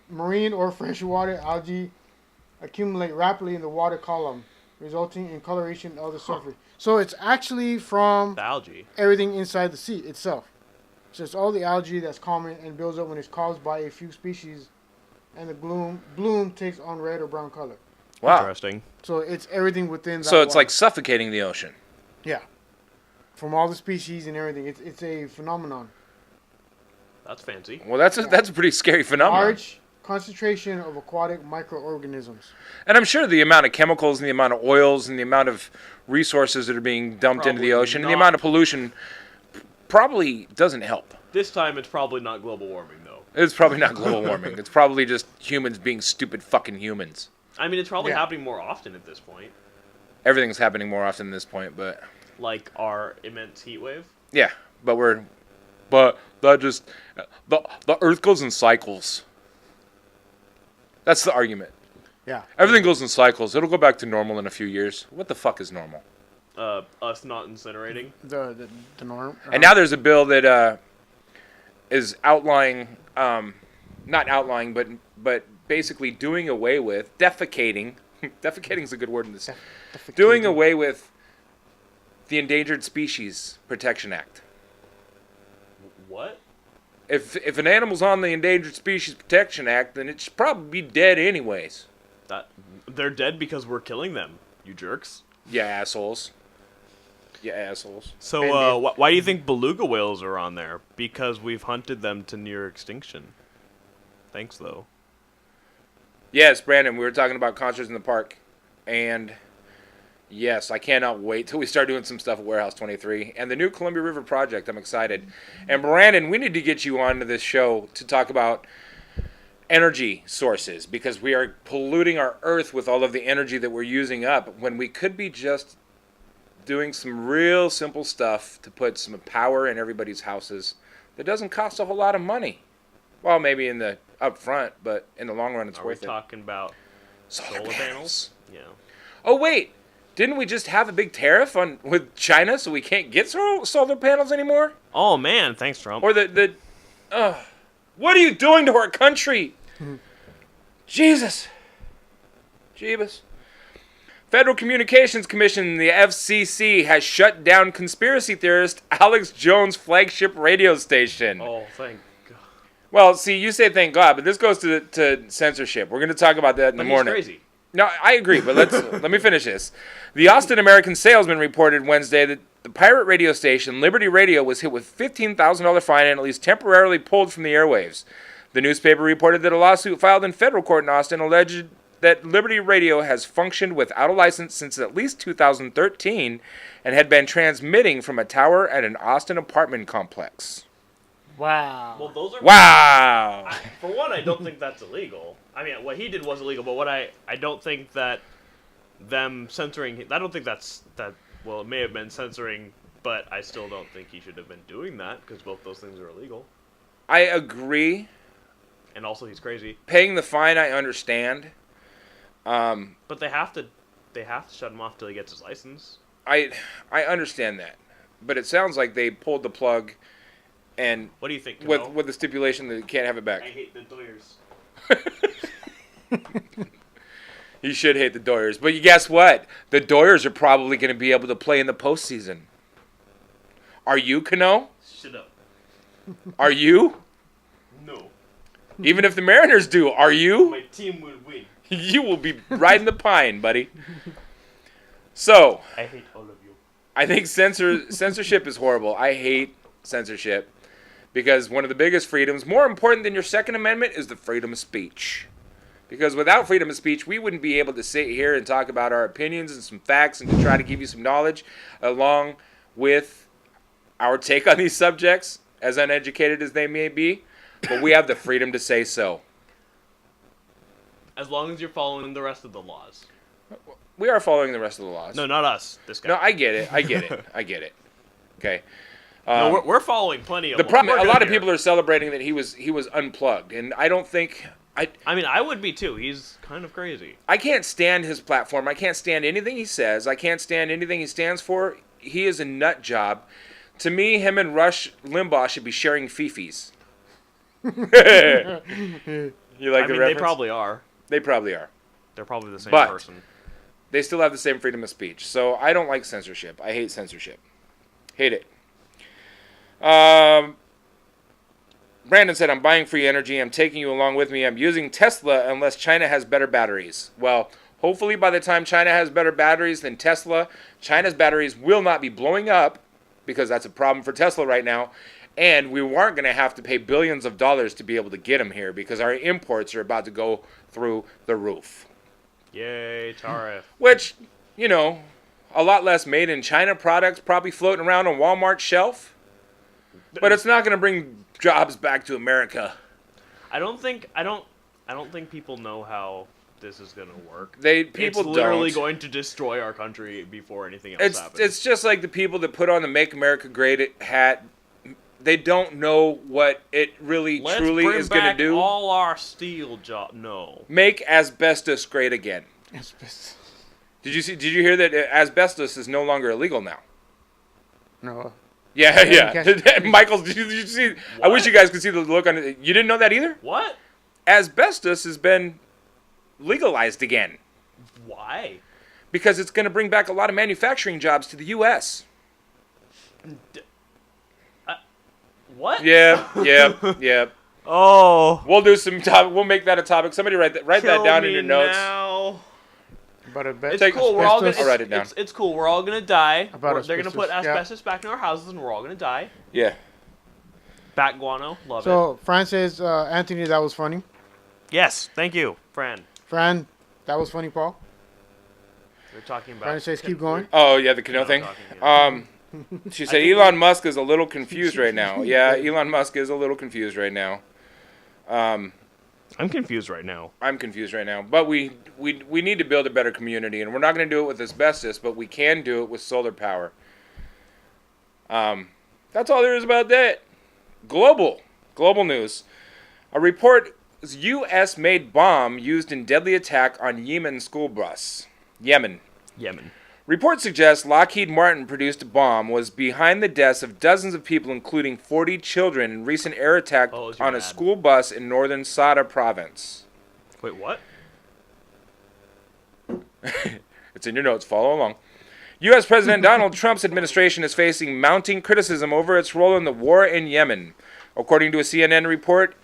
marine or freshwater algae accumulate rapidly in the water column, resulting in coloration of the surface. So it's actually from The algae. everything inside the sea itself. So it's all the algae that's common and builds up when it's caused by a few species, and the bloom takes on red or brown color. Wow. Interesting. So it's everything within that So it's water. like suffocating the ocean. Yeah. From all the species and everything. It's a phenomenon. That's fancy. Well, that's a pretty scary phenomenon. Large concentration of aquatic microorganisms. And I'm sure the amount of chemicals and the amount of oils and the amount of resources that are being dumped into the Probably ocean and the not. amount of pollution probably doesn't help. This time it's probably not global warming, though. It's probably not global warming. It's probably just humans being stupid fucking humans. I mean, it's probably Yeah. happening more often at this point. Everything's happening more often at this point, but Like our immense heat wave. yeah, but that just the Earth goes in cycles. That's the argument. Yeah. Everything goes in cycles. It'll go back to normal in a few years. What the fuck is normal? Us not incinerating. The norm. And now there's a bill that is outlining, not outlining, but basically doing away with defecating. Defecating is a good word in this. Doing away with the Endangered Species Protection Act. What? If an animal's on the Endangered Species Protection Act, then it should probably be dead anyways. They're dead because we're killing them. You jerks. You assholes. You assholes. So, why do you think beluga whales are on there? Because we've hunted them to near extinction. Thanks, though. Yes, Brandon, we were talking about concerts in the park. And yes, I cannot wait till we start doing some stuff at Warehouse 23. And the new Columbia River project, I'm excited. And Brandon, we need to get you onto this show to talk about energy sources, because we are polluting our earth with all of the energy that we're using up when we could be just doing some real simple stuff to put some power in everybody's houses that doesn't cost a whole lot of money. Well, maybe in the up front, but in the long run it's Are we worth it. talking about solar panels? Yeah. Oh wait, didn't we just have a big tariff with China, so we can't get solar panels anymore? Oh man, thanks, Trump. Or what are you doing to our country? Jesus. Jeebus. Federal Communications Commission, the FCC, has shut down conspiracy theorist Alex Jones' flagship radio station. Oh, thank God. Well, see, you say thank God, but this goes to censorship. We're going to talk about that in the morning. He's crazy. No, I agree, but let me finish this. The Austin American Salesman reported Wednesday that the pirate radio station, Liberty Radio, was hit with $15,000 fine and at least temporarily pulled from the airwaves. The newspaper reported that a lawsuit filed in federal court in Austin alleged that Liberty Radio has functioned without a license since at least 2013 and had been transmitting from a tower at an Austin apartment complex. Wow. Well, those are. Wow! For one, I don't think that's illegal. I mean, what he did was illegal, but I don't think that them censoring. I don't think that. Well, it may have been censoring, but I still don't think he should have been doing that because both those things are illegal. I agree. And also, he's crazy. Paying the fine, I understand. But they have to shut him off till he gets his license. I understand that, but it sounds like they pulled the plug, and What do you think, with the stipulation that you can't have it back. I hate the Doyers. You should hate the Doyers, but guess what? The Doyers are probably going to be able to play in the postseason. Are you, Cano? Shut up. Are you? No. Even if the Mariners do, are you? My team will win. You will be riding the pine, buddy. So, I hate all of you. I think censorship is horrible. I hate censorship because one of the biggest freedoms, more important than your Second Amendment, is the freedom of speech. Because without freedom of speech, we wouldn't be able to sit here and talk about our opinions and some facts and to try to give you some knowledge along with our take on these subjects, as uneducated as they may be. But we have the freedom to say so. As long as you're following the rest of the laws. We are following the rest of the laws. No, not us. This guy. No, I get it. I get it. Okay. No, we're following plenty of. The problem, we're a good lot of here. people are celebrating that he was unplugged, and I don't think I mean, I would be too. He's kind of crazy. I can't stand his platform. I can't stand anything he says. I can't stand anything he stands for. He is a nut job. To me, him and Rush Limbaugh should be sharing fifis. You like I the mean, reference? they probably are. They probably are. They're probably the same But- person. They still have the same freedom of speech. So I don't like censorship. I hate censorship. Hate it. Brandon said, I'm buying free energy. I'm taking you along with me. I'm using Tesla unless China has better batteries. Well, hopefully by the time China has better batteries than Tesla, China's batteries will not be blowing up, because that's a problem for Tesla right now. And we weren't going to have to pay billions of dollars to be able to get them here because our imports are about to go through the roof. Yay, tariff. Which, you know, a lot less made in China products probably floating around on Walmart's shelf. But it's not going to bring jobs back to America. I don't think people know how this is gonna work. People it's literally don't. going to destroy our country before anything else happens. It's just like the people that put on the "Make America Great" hat. They don't know what it really truly is going to do. All our steel job. No. Make asbestos great again. Asbestos. Did you hear that asbestos is no longer illegal now? No. Yeah. Michael, did you see? What? I wish you guys could see the look on it. You didn't know that either? What? Asbestos has been legalized again. Why? Because it's going to bring back a lot of manufacturing jobs to the U.S. What? Yeah. Oh. We'll do some topic. We'll make that a topic. Somebody write that down in your notes. Now. About it's cool. We're all gonna. I'll write it down. It's cool. We're all gonna die. They're gonna put asbestos, asbestos back in our houses, and we're all gonna die. Yeah. Bat guano. Love it. So Fran says, Anthony, that was funny. Yes. Thank you, Fran. Fran, that was funny, Paul. We're talking about. Fran says, keep going. Oh yeah, the canoe thing. She said Elon Musk is a little confused right now. Yeah, Elon Musk is a little confused right now. I'm confused right now. I'm confused right now. But we need to build a better community, and we're not going to do it with asbestos, but we can do it with solar power. That's all there is about that. Global news. A report: U.S.-made bomb used in deadly attack on Yemen school bus. Yemen. Reports suggest Lockheed Martin produced bomb was behind the deaths of dozens of people, including 40 children, in recent air attack on a school bus in northern Sada province. Wait, what? It's in your notes. Follow along. U.S. President Donald Trump's administration is facing mounting criticism over its role in the war in Yemen. According to a CNN report,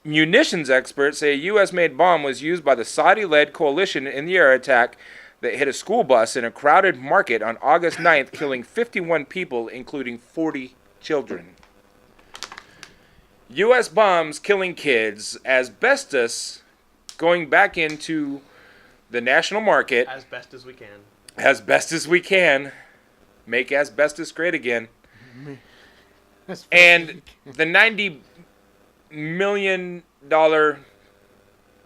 munitions experts say a U.S.-made bomb was used by the Saudi-led coalition in the air attack that hit a school bus in a crowded market on August 9th, killing 51 people, including 40 children. U.S. bombs killing kids, asbestos going back into the national market. As best as we can. As best as we can. Make asbestos great again. And the $90 million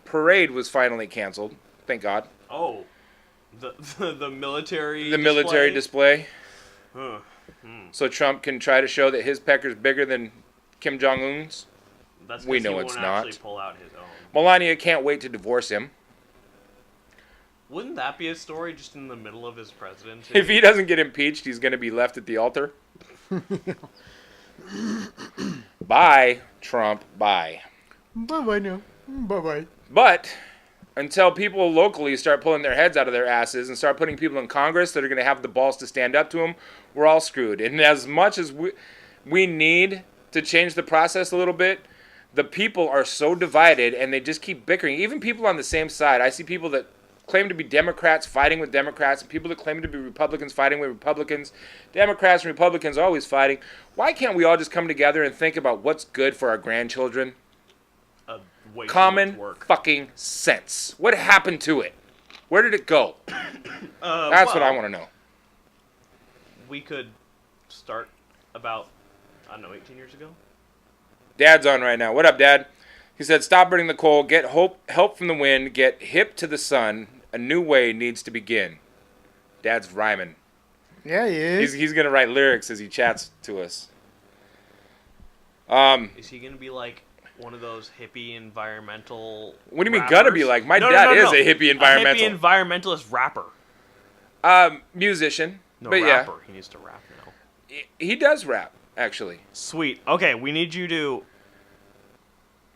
parade was finally canceled. Thank God. Oh. The military military display. Huh. So Trump can try to show that his pecker's bigger than Kim Jong-un's. We know it's not. Actually pull out his own. Melania can't wait to divorce him. Wouldn't that be a story just in the middle of his presidency? If he doesn't get impeached, he's going to be left at the altar. Bye, Trump. Bye. Bye-bye now. Bye-bye. But until people locally start pulling their heads out of their asses and start putting people in Congress that are going to have the balls to stand up to them, we're all screwed. And as much as we need to change the process a little bit, the people are so divided and they just keep bickering. Even people on the same side. I see people that claim to be Democrats fighting with Democrats and people that claim to be Republicans fighting with Republicans. Democrats and Republicans always fighting. Why can't we all just come together and think about what's good for our grandchildren? Common fucking sense. What happened to it? Where did it go? That's what I want to know. We could start about, 18 years ago. Dad's on right now. What up, Dad? He said, stop burning the coal, get help from the wind, get hip to the sun. A new way needs to begin. Dad's rhyming. Yeah, he is. He's going to write lyrics as he chats to us. Is he going to be like one of those hippie environmental What do you mean rappers? gonna be like? My dad is a hippie environmental. A hippie environmentalist rapper. Musician. No, but rapper. Yeah. He needs to rap now. He does rap, actually. Sweet. Okay, we need you to...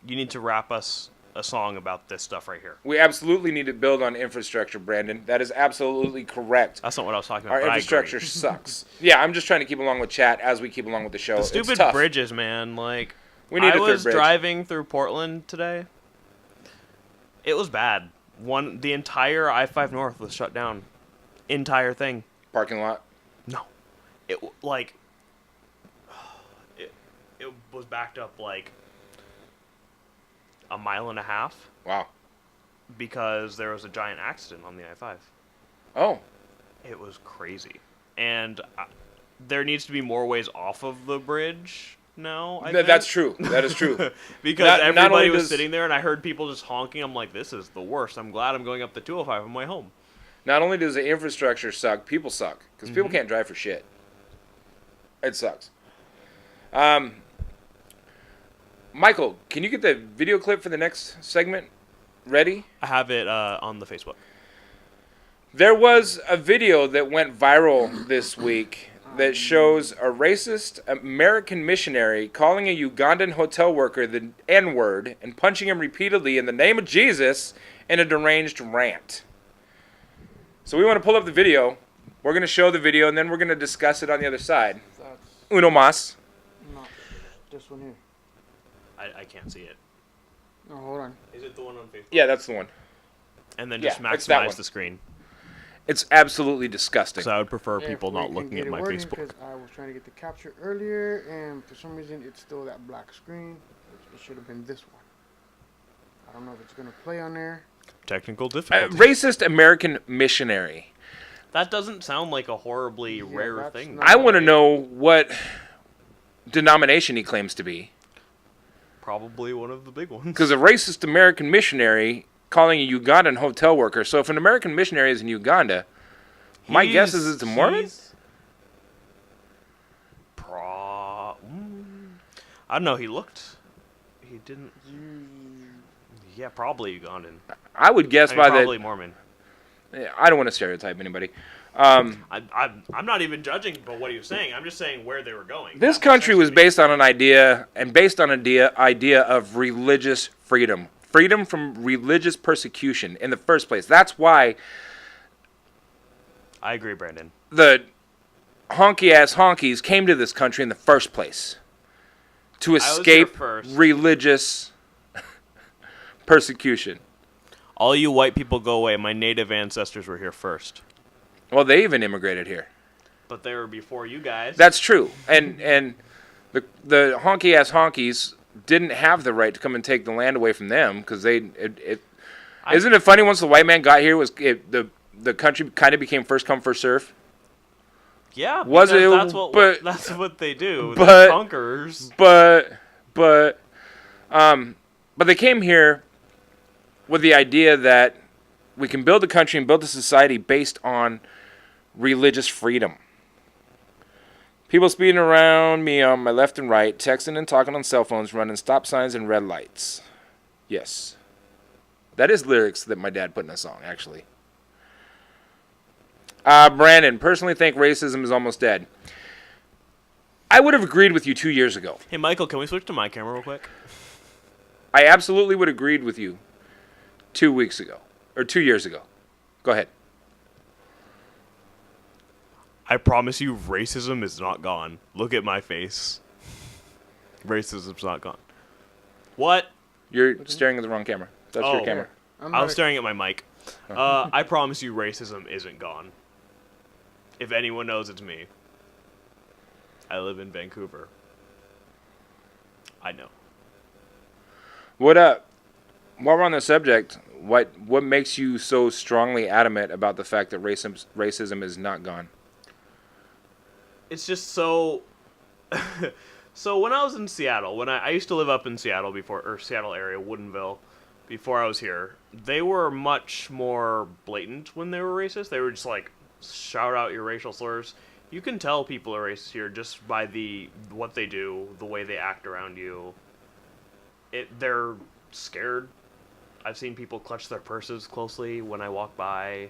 You need to rap us a song about this stuff right here. We absolutely need to build on infrastructure, Brandon. That is absolutely correct. That's not what I was talking about. Our infrastructure sucks. Yeah, I'm just trying to keep along with chat as we keep along with the show. The stupid bridges, man. Like... We need I a third was bridge. driving through Portland today. It was bad. The entire I-5 North was shut down. Entire thing. Parking lot? No. was backed up like a mile and a half Wow. because there was a giant accident on the I-5. Oh. It was crazy. And there needs to be more ways off of the bridge now, I think. That's true. That is true. Because Not everybody only was does- sitting there, and I heard people just honking. I'm like, this is the worst. I'm glad I'm going up the 205 on my home. Not only does the infrastructure suck, people suck. Because people can't drive for shit. It sucks. Michael, can you get the video clip for the next segment ready? I have it on the Facebook. There was a video that went viral this week that shows a racist American missionary calling a Ugandan hotel worker the N-word and punching him repeatedly in the name of Jesus in a deranged rant. So we want to pull up the video. We're going to show the video, and then we're going to discuss it on the other side. That's Uno mas. not this one here. I can't see it. No, hold on. Is it the one on Facebook? Yeah, that's the one. And then Yeah, just it's that maximize one. the screen. It's absolutely disgusting. Because I would prefer Yeah, people if we not can looking get at it my working, Facebook. Because I was trying to get the capture earlier, and for some reason it's still that black screen. It should have been this one. I don't know if it's going to play on there. Technical difficulty. Racist American missionary. That doesn't sound like a horribly Yeah, rare that's thing. not- I want to know what denomination he claims to be. Probably one of the big ones. Because a racist American missionary calling a Ugandan hotel worker. So if an American missionary is in Uganda, my guess is it's a Mormon? I don't know. He didn't. Yeah, probably Ugandan. I would guess I mean, by probably that. Mormon. I don't want to stereotype anybody. I'm not even judging by what he was saying. I'm just saying where they were going. This That country was makes sense to me. based on an idea, and based on an idea of religious freedom. Freedom from religious persecution in the first place. That's why I agree, Brandon. the honky-ass honkies came to this country in the first place. To was here escape first. religious persecution. All you white people go away. My native ancestors were here first. Well, they even immigrated here. But they were before you guys. That's true. And the honky-ass honkies didn't have the right to come and take the land away from them because isn't it funny once the white man got here the country kind of became first come first serve? Yeah, Was because it- that's what they do. but- They're conquerors. But they came here with the idea that we can build a country and build a society based on religious freedom. People speeding around me on my left and right, texting and talking on cell phones, running stop signs and red lights. Yes. That is lyrics that my dad put in a song, actually. Brandon, personally think racism is almost dead. I would have agreed with you 2 years ago. Hey, Michael, can we switch to my camera real quick? I absolutely would have agreed with you 2 weeks ago. Or 2 years ago. Go ahead. I promise you, racism is not gone. Look at my face. Racism's not gone. What? You're staring at the wrong camera. That's your Oh. camera. I'm I not was staring at my mic. I promise you, racism isn't gone. If anyone knows, it's me. I live in Vancouver. I know. What while we're on the subject, what makes you so strongly adamant about the fact that racism is not gone? It's just so. So when I was in Seattle, when I used to live up in Seattle before, or Seattle area, Woodinville, before I was here, they were much more blatant when they were racist. They were just like, shout out your racial slurs. You can tell people are racist here just by what they do, the way they act around you. They're scared. I've seen people clutch their purses closely when I walk by.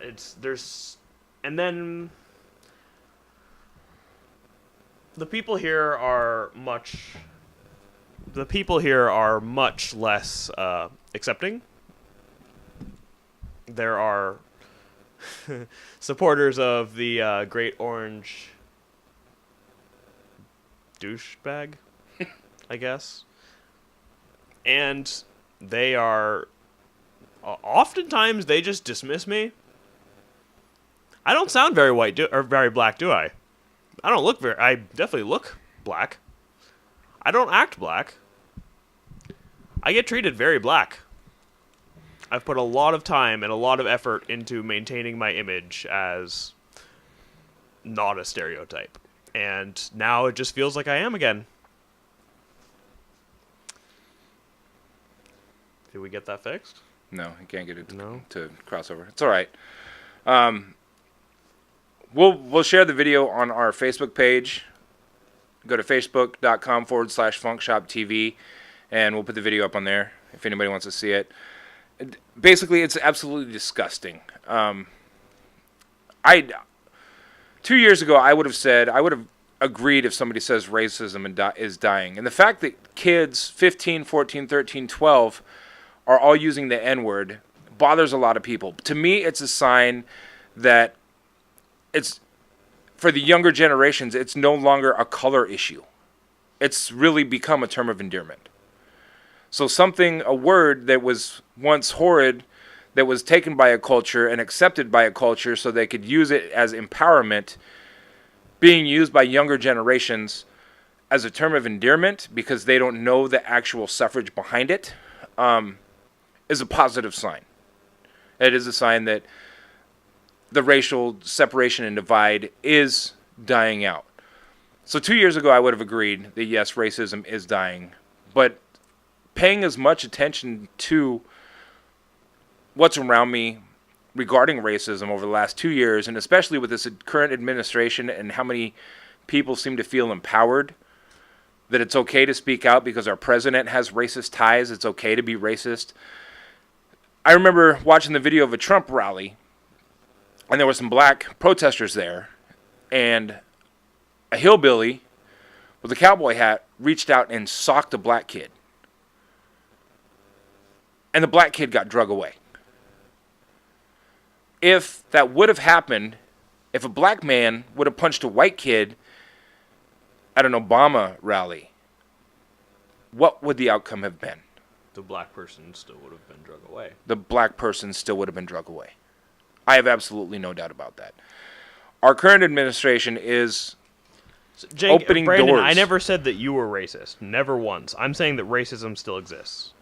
And then the people here are much less accepting. There are supporters of the Great Orange douchebag, I guess. And they are oftentimes they just dismiss me. I don't sound very white or very black, do I? I don't look I definitely look black. I don't act black. I get treated very black. I've put a lot of time and a lot of effort into maintaining my image as not a stereotype. And now it just feels like I am again. Did we get that fixed? No, you can't get it No? to crossover. It's all right. We'll share the video on our Facebook page. Go to facebook.com/FunkShop TV, and we'll put the video up on there if anybody wants to see it. Basically, it's absolutely disgusting. 2 years ago, I would have agreed if somebody says racism is dying. And the fact that kids 15, 14, 13, 12 are all using the N-word bothers a lot of people. To me, it's a sign that it's, for the younger generations, it's no longer a color issue. It's really become a term of endearment. So a word that was once horrid, that was taken by a culture and accepted by a culture so they could use it as empowerment, being used by younger generations as a term of endearment because they don't know the actual suffrage behind it, is a positive sign. It is a sign that the racial separation and divide is dying out. So 2 years ago, I would have agreed that yes, racism is dying, but paying as much attention to what's around me regarding racism over the last 2 years, and especially with this current administration and how many people seem to feel empowered, that it's okay to speak out because our president has racist ties, it's okay to be racist. I remember watching the video of a Trump rally, and there were some black protesters there, and a hillbilly with a cowboy hat reached out and socked a black kid. And the black kid got drug away. If that would have happened, if a black man would have punched a white kid at an Obama rally, what would the outcome have been? The black person still would have been drug away. The black person still would have been drug away. I have absolutely no doubt about that. Our current administration is opening Brandon, doors. I never said that you were racist. Never once. I'm saying that racism still exists.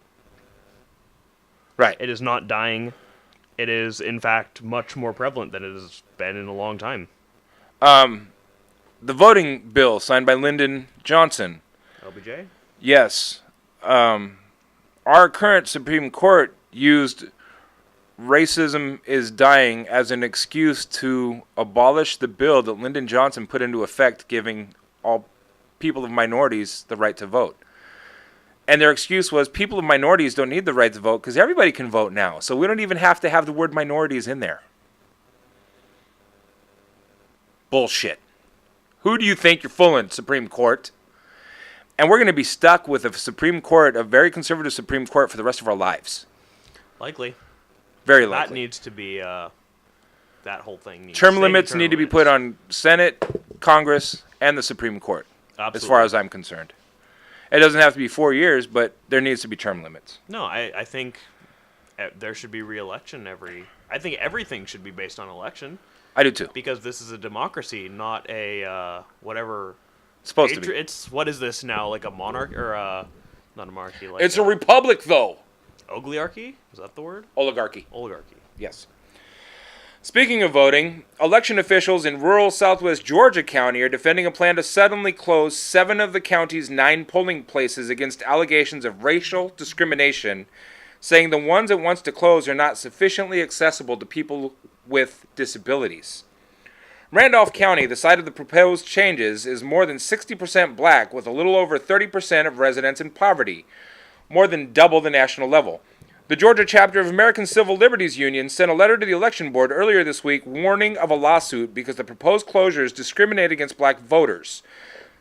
Right. It is not dying. It is, in fact, much more prevalent than it has been in a long time. The voting bill signed by Lyndon Johnson. LBJ? Yes. Our current Supreme Court used racism is dying as an excuse to abolish the bill that Lyndon Johnson put into effect, giving all people of minorities the right to vote. And their excuse was people of minorities don't need the right to vote because everybody can vote now. So we don't even have to have the word minorities in there. Bullshit. Who do you think you're fooling, Supreme Court? And we're going to be stuck with a Supreme Court, a very conservative Supreme Court for the rest of our lives. Likely. Very likely. That needs to be, that whole thing needs Term limits need to be put on Senate, Congress, and the Supreme Court, Absolutely. as far as I'm concerned. It doesn't have to be 4 years, but there needs to be term limits. No, I think there should be re-election I think everything should be based on election. I do too. Because this is a democracy, not a, whatever. It's supposed to be. It's, what is this now, like a monarch, or not a monarchy, like It's a republic, though. Oligarchy? Is that the word? Oligarchy. Oligarchy. Yes. Speaking of voting, election officials in rural southwest Georgia County are defending a plan to suddenly close 7 of the county's 9 polling places against allegations of racial discrimination, saying the ones it wants to close are not sufficiently accessible to people with disabilities. Randolph County, the site of the proposed changes, is more than 60% black, with a little over 30% of residents in poverty, more than double the national level. The Georgia chapter of American Civil Liberties Union sent a letter to the election board earlier this week warning of a lawsuit because the proposed closures discriminate against black voters.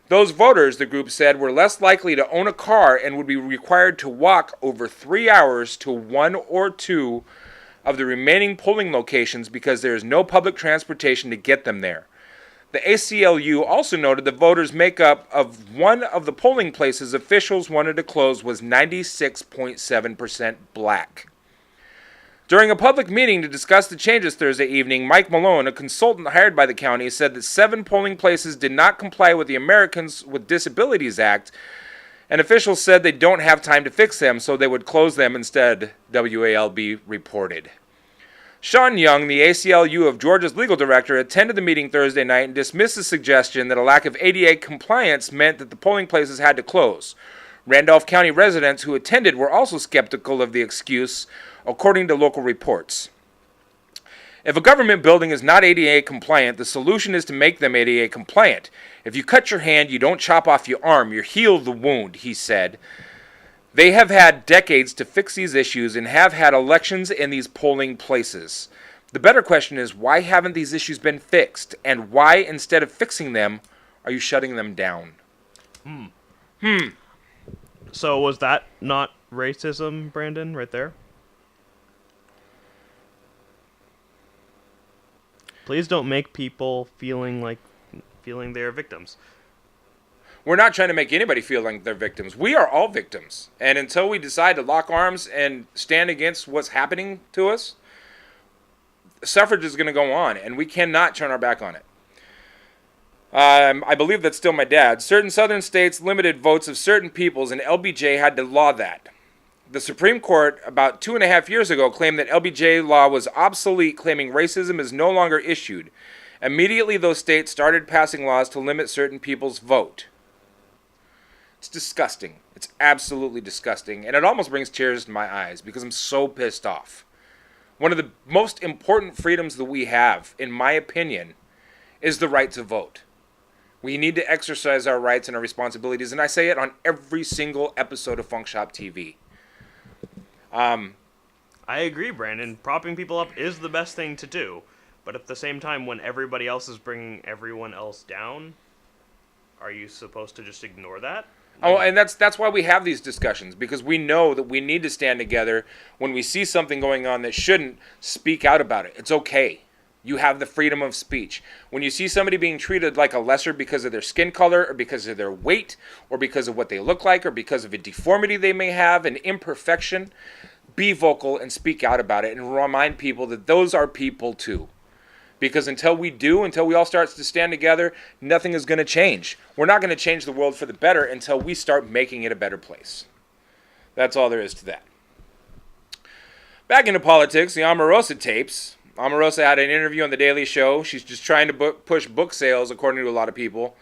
Those voters, the group said, were less likely to own a car and would be required to walk over 3 hours to 1 or 2 of the remaining polling locations because there is no public transportation to get them there. The ACLU also noted the voters' makeup of one of the polling places officials wanted to close was 96.7% black. During a public meeting to discuss the changes Thursday evening, Mike Malone, a consultant hired by the county, said that 7 polling places did not comply with the Americans with Disabilities Act And officials said they don't have time to fix them, so they would close them instead, WALB reported. Sean Young, the ACLU of Georgia's legal director, attended the meeting Thursday night and dismissed the suggestion that a lack of ADA compliance meant that the polling places had to close. Randolph County residents who attended were also skeptical of the excuse, according to local reports. If a government building is not ADA compliant, the solution is to make them ADA compliant. If you cut your hand, you don't chop off your arm, you heal the wound, he said. They have had decades to fix these issues and have had elections in these polling places. The better question is, why haven't these issues been fixed? And why, instead of fixing them, are you shutting them down? So was that not racism, Brandon, right there? Please don't make people feeling they're victims. We're not trying to make anybody feel like they're victims. We are all victims. And until we decide to lock arms and stand against what's happening to us, suffrage is going to go on, and we cannot turn our back on it. I believe that's still my dad. Certain southern states limited votes of certain peoples, and LBJ had to law that. The Supreme Court, about 2.5 years ago, claimed that LBJ law was obsolete, claiming racism is no longer issued. Immediately, those states started passing laws to limit certain people's vote. It's disgusting. It's absolutely disgusting, and it almost brings tears to my eyes because I'm so pissed off. One of the most important freedoms that we have, in my opinion, is the right to vote. We need to exercise our rights and our responsibilities, and I say it on every single episode of FunkShop TV. I agree, Brandon. Propping people up is the best thing to do. But at the same time, when everybody else is bringing everyone else down, are you supposed to just ignore that? Oh, and that's why we have these discussions, because we know that we need to stand together when we see something going on that shouldn't. Speak out about it. It's okay. You have the freedom of speech. When you see somebody being treated like a lesser because of their skin color or because of their weight or because of what they look like or because of a deformity they may have, an imperfection, be vocal and speak out about it and remind people that those are people too. Because until we all start to stand together, nothing is going to change. We're not going to change the world for the better until we start making it a better place. That's all there is to that. Back into politics, the Omarosa tapes. Omarosa had an interview on The Daily Show. She's just trying to push book sales, according to a lot of people.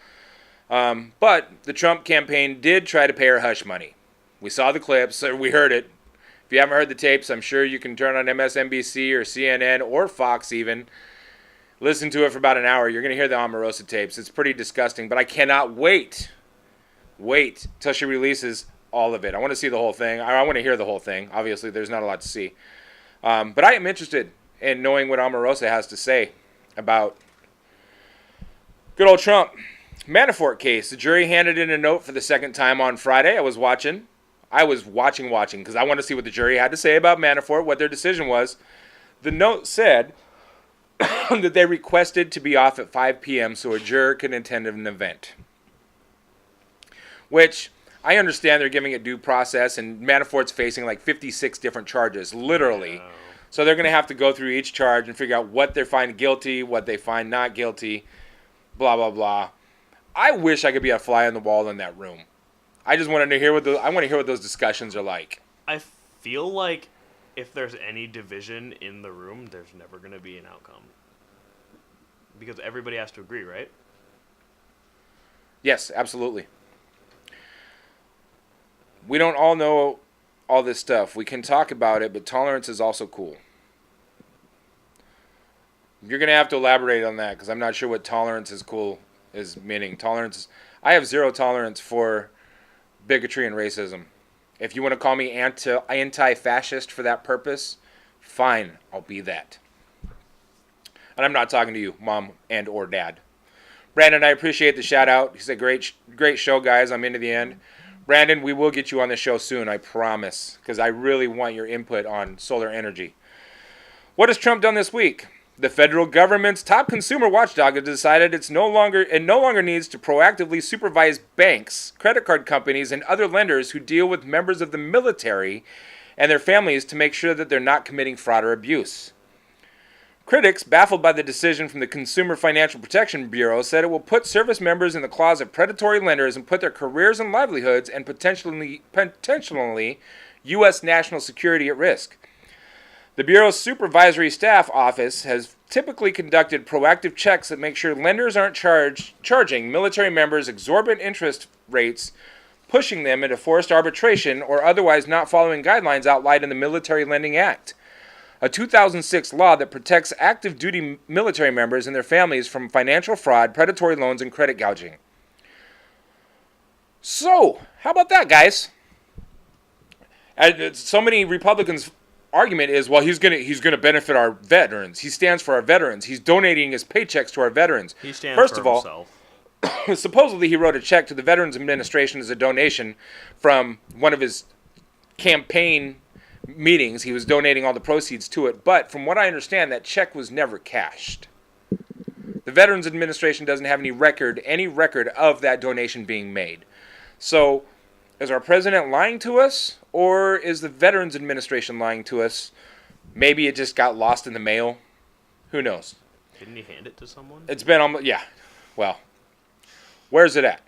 But the Trump campaign did try to pay her hush money. We saw the clips, or we heard it. If you haven't heard the tapes, I'm sure you can turn on MSNBC or CNN or Fox even. Listen to it for about an hour. You're going to hear the Omarosa tapes. It's pretty disgusting, but I cannot wait till she releases all of it. I want to see the whole thing. I want to hear the whole thing. Obviously, there's not a lot to see. But I am interested in knowing what Omarosa has to say about good old Trump. Manafort case. The jury handed in a note for the second time on Friday. I was watching because I want to see what the jury had to say about Manafort, what their decision was. The note said that they requested to be off at 5 p.m. so a juror could attend an event. Which, I understand they're giving it due process, and Manafort's facing like 56 different charges, literally. Wow. So they're going to have to go through each charge and figure out what they find guilty, what they find not guilty, blah, blah, blah. I wish I could be a fly on the wall in that room. I just wanted to hear what those discussions are like. I feel like if there's any division in the room, there's never going to be an outcome. Because everybody has to agree, right? Yes, absolutely. We don't all know all this stuff. We can talk about it, but tolerance is also cool. You're going to have to elaborate on that because I'm not sure what tolerance is cool is meaning. Tolerance, I have zero tolerance for bigotry and racism. If you want to call me anti-fascist for that purpose, fine, I'll be that. And I'm not talking to you, Mom and or Dad. Brandon, I appreciate the shout out. He said, great show, guys. I'm into the end. Brandon, we will get you on the show soon, I promise, because I really want your input on solar energy. What has Trump done this week? The federal government's top consumer watchdog has decided it no longer needs to proactively supervise banks, credit card companies, and other lenders who deal with members of the military and their families to make sure that they're not committing fraud or abuse. Critics, baffled by the decision from the Consumer Financial Protection Bureau, said it will put service members in the claws of predatory lenders and put their careers and livelihoods and potentially U.S. national security at risk. The Bureau's Supervisory Staff Office has typically conducted proactive checks that make sure lenders aren't charging military members exorbitant interest rates, pushing them into forced arbitration, or otherwise not following guidelines outlined in the Military Lending Act, a 2006 law that protects active duty military members and their families from financial fraud, predatory loans, and credit gouging. So, how about that, guys? So many Republicans' argument is, well, he's gonna benefit our veterans. He stands for our veterans. He's donating his paychecks to our veterans. He stands First for of all, himself. Supposedly he wrote a check to the Veterans Administration as a donation from one of his campaign meetings. He was donating all the proceeds to it, but from what I understand, that check was never cashed. The Veterans Administration doesn't have any record of that donation being made. So, is our president lying to us, or is the Veterans Administration lying to us? Maybe it just got lost in the mail. Who knows? Didn't he hand it to someone? It's been almost, yeah. Well, where's it at?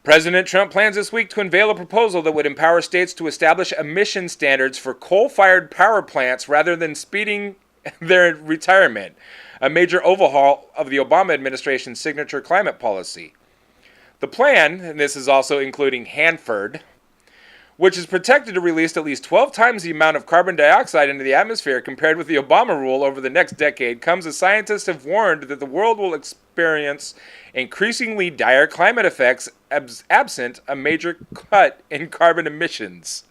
President Trump plans this week to unveil a proposal that would empower states to establish emission standards for coal-fired power plants rather than speeding their retirement, a major overhaul of the Obama administration's signature climate policy. The plan, and this is also including Hanford, which is projected to release at least 12 times the amount of carbon dioxide into the atmosphere compared with the Obama rule over the next decade, comes as scientists have warned that the world will experience increasingly dire climate effects absent a major cut in carbon emissions.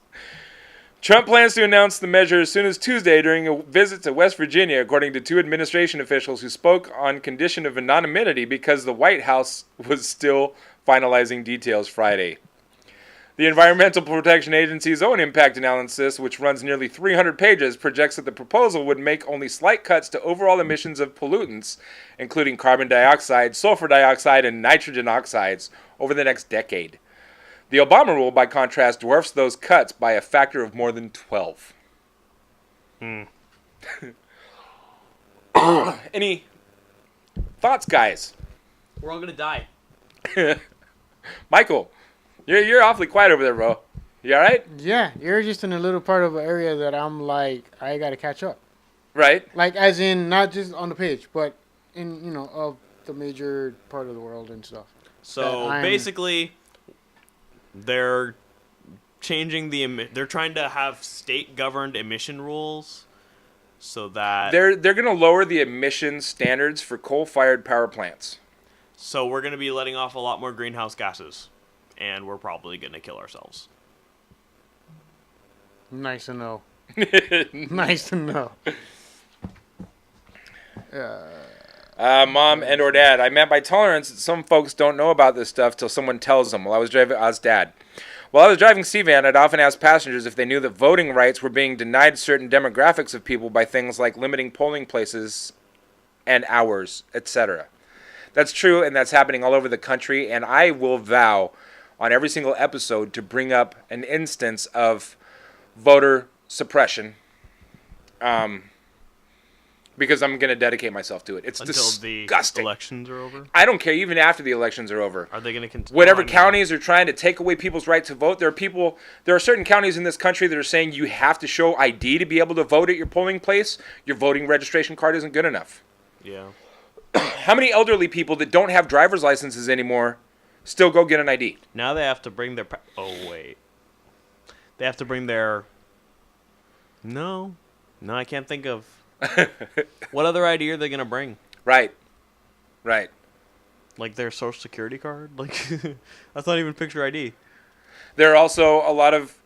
Trump plans to announce the measure as soon as Tuesday during a visit to West Virginia, according to two administration officials who spoke on condition of anonymity because the White House was still finalizing details Friday. The Environmental Protection Agency's own impact analysis, which runs nearly 300 pages, projects that the proposal would make only slight cuts to overall emissions of pollutants, including carbon dioxide, sulfur dioxide, and nitrogen oxides, over the next decade. The Obama rule, by contrast, dwarfs those cuts by a factor of more than 12. Any thoughts, guys? We're all gonna die. Michael, you're awfully quiet over there, bro. You all right? Yeah, you're just in a little part of an area that I'm like, I gotta catch up. Right. Like, as in, not just on the page, but in, of the major part of the world and stuff. So basically, they're changing they're trying to have state-governed emission rules so that they're going to lower the emission standards for coal-fired power plants. So we're going to be letting off a lot more greenhouse gases, and we're probably going to kill ourselves. Nice to know. Nice to know. Mom and or dad, I meant by tolerance that some folks don't know about this stuff till someone tells them. While I was driving C-Van, I'd often ask passengers if they knew that voting rights were being denied certain demographics of people by things like limiting polling places and hours, etc. That's true, and that's happening all over the country, and I will vow on every single episode to bring up an instance of voter suppression, because I'm going to dedicate myself to it. It's until disgusting. The elections are over? I don't care, even after the elections are over. Are they going to continue? Whatever counties are trying to take away people's right to vote, there are certain counties in this country that are saying you have to show ID to be able to vote at your polling place. Your voting registration card isn't good enough. Yeah. How many elderly people that don't have driver's licenses anymore still go get an ID? Now they have to bring their... They have to bring their... No, I can't think of... What other ID are they going to bring? Right. Like their social security card? Like, that's not even picture ID. There are also a lot of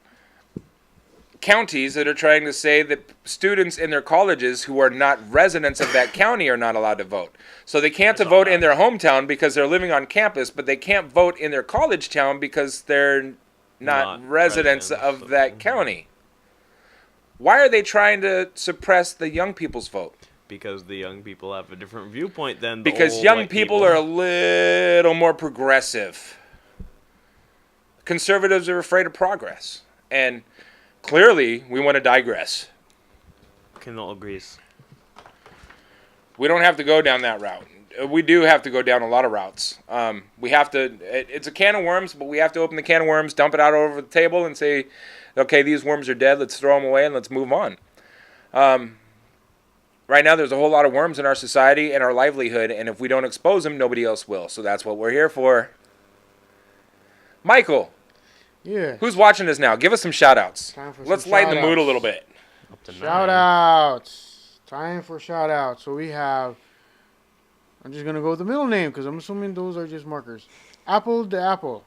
counties that are trying to say that students in their colleges who are not residents of that county are not allowed to vote. So they can't vote in their hometown because they're living on campus, but they can't vote in their college town because they're not residents of that county. Why are they trying to suppress the young people's vote? Because the young people have a different viewpoint than the Because old young white people are a little more progressive. Conservatives are afraid of progress. And clearly, we want to digress. Kindle agrees. We don't have to go down that route. We do have to go down a lot of routes. We have to. It's a can of worms, but we have to open the can of worms, dump it out over the table, and say, "Okay, these worms are dead. Let's throw them away and let's move on." Right now, there's a whole lot of worms in our society and our livelihood, and if we don't expose them, nobody else will. So that's what we're here for. Michael, Yeah. who's watching us now? Give us some shout-outs. Time for Let's some lighten the mood a shout-outs. little bit. Up to 9. Shout outs. Time for shout outs. So we have. I'm just gonna go with the middle name because I'm assuming those are just markers. Apple the Apple.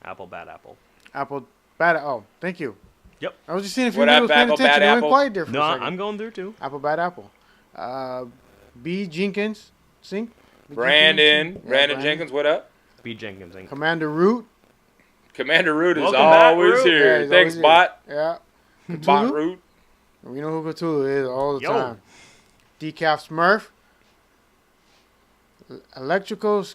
Apple, bad apple. Apple bad. Oh, thank you. Yep. I was just seeing if What you up, was paying Apple, attention. bad You went apple? quiet there for No, a second. I'm going through too. Apple bad apple. B Jenkins. Sing. B. Brandon Jenkins. Jenkins, what up? B. Jenkins. Inc. Commander Root. Commander Root is Welcome back, always Root. here. Yeah, he's Thanks, always bot. Yeah. Bot Cthulhu. Root. We know who Cthulhu is all the Yo. time. Decaf Smurf. Electrical.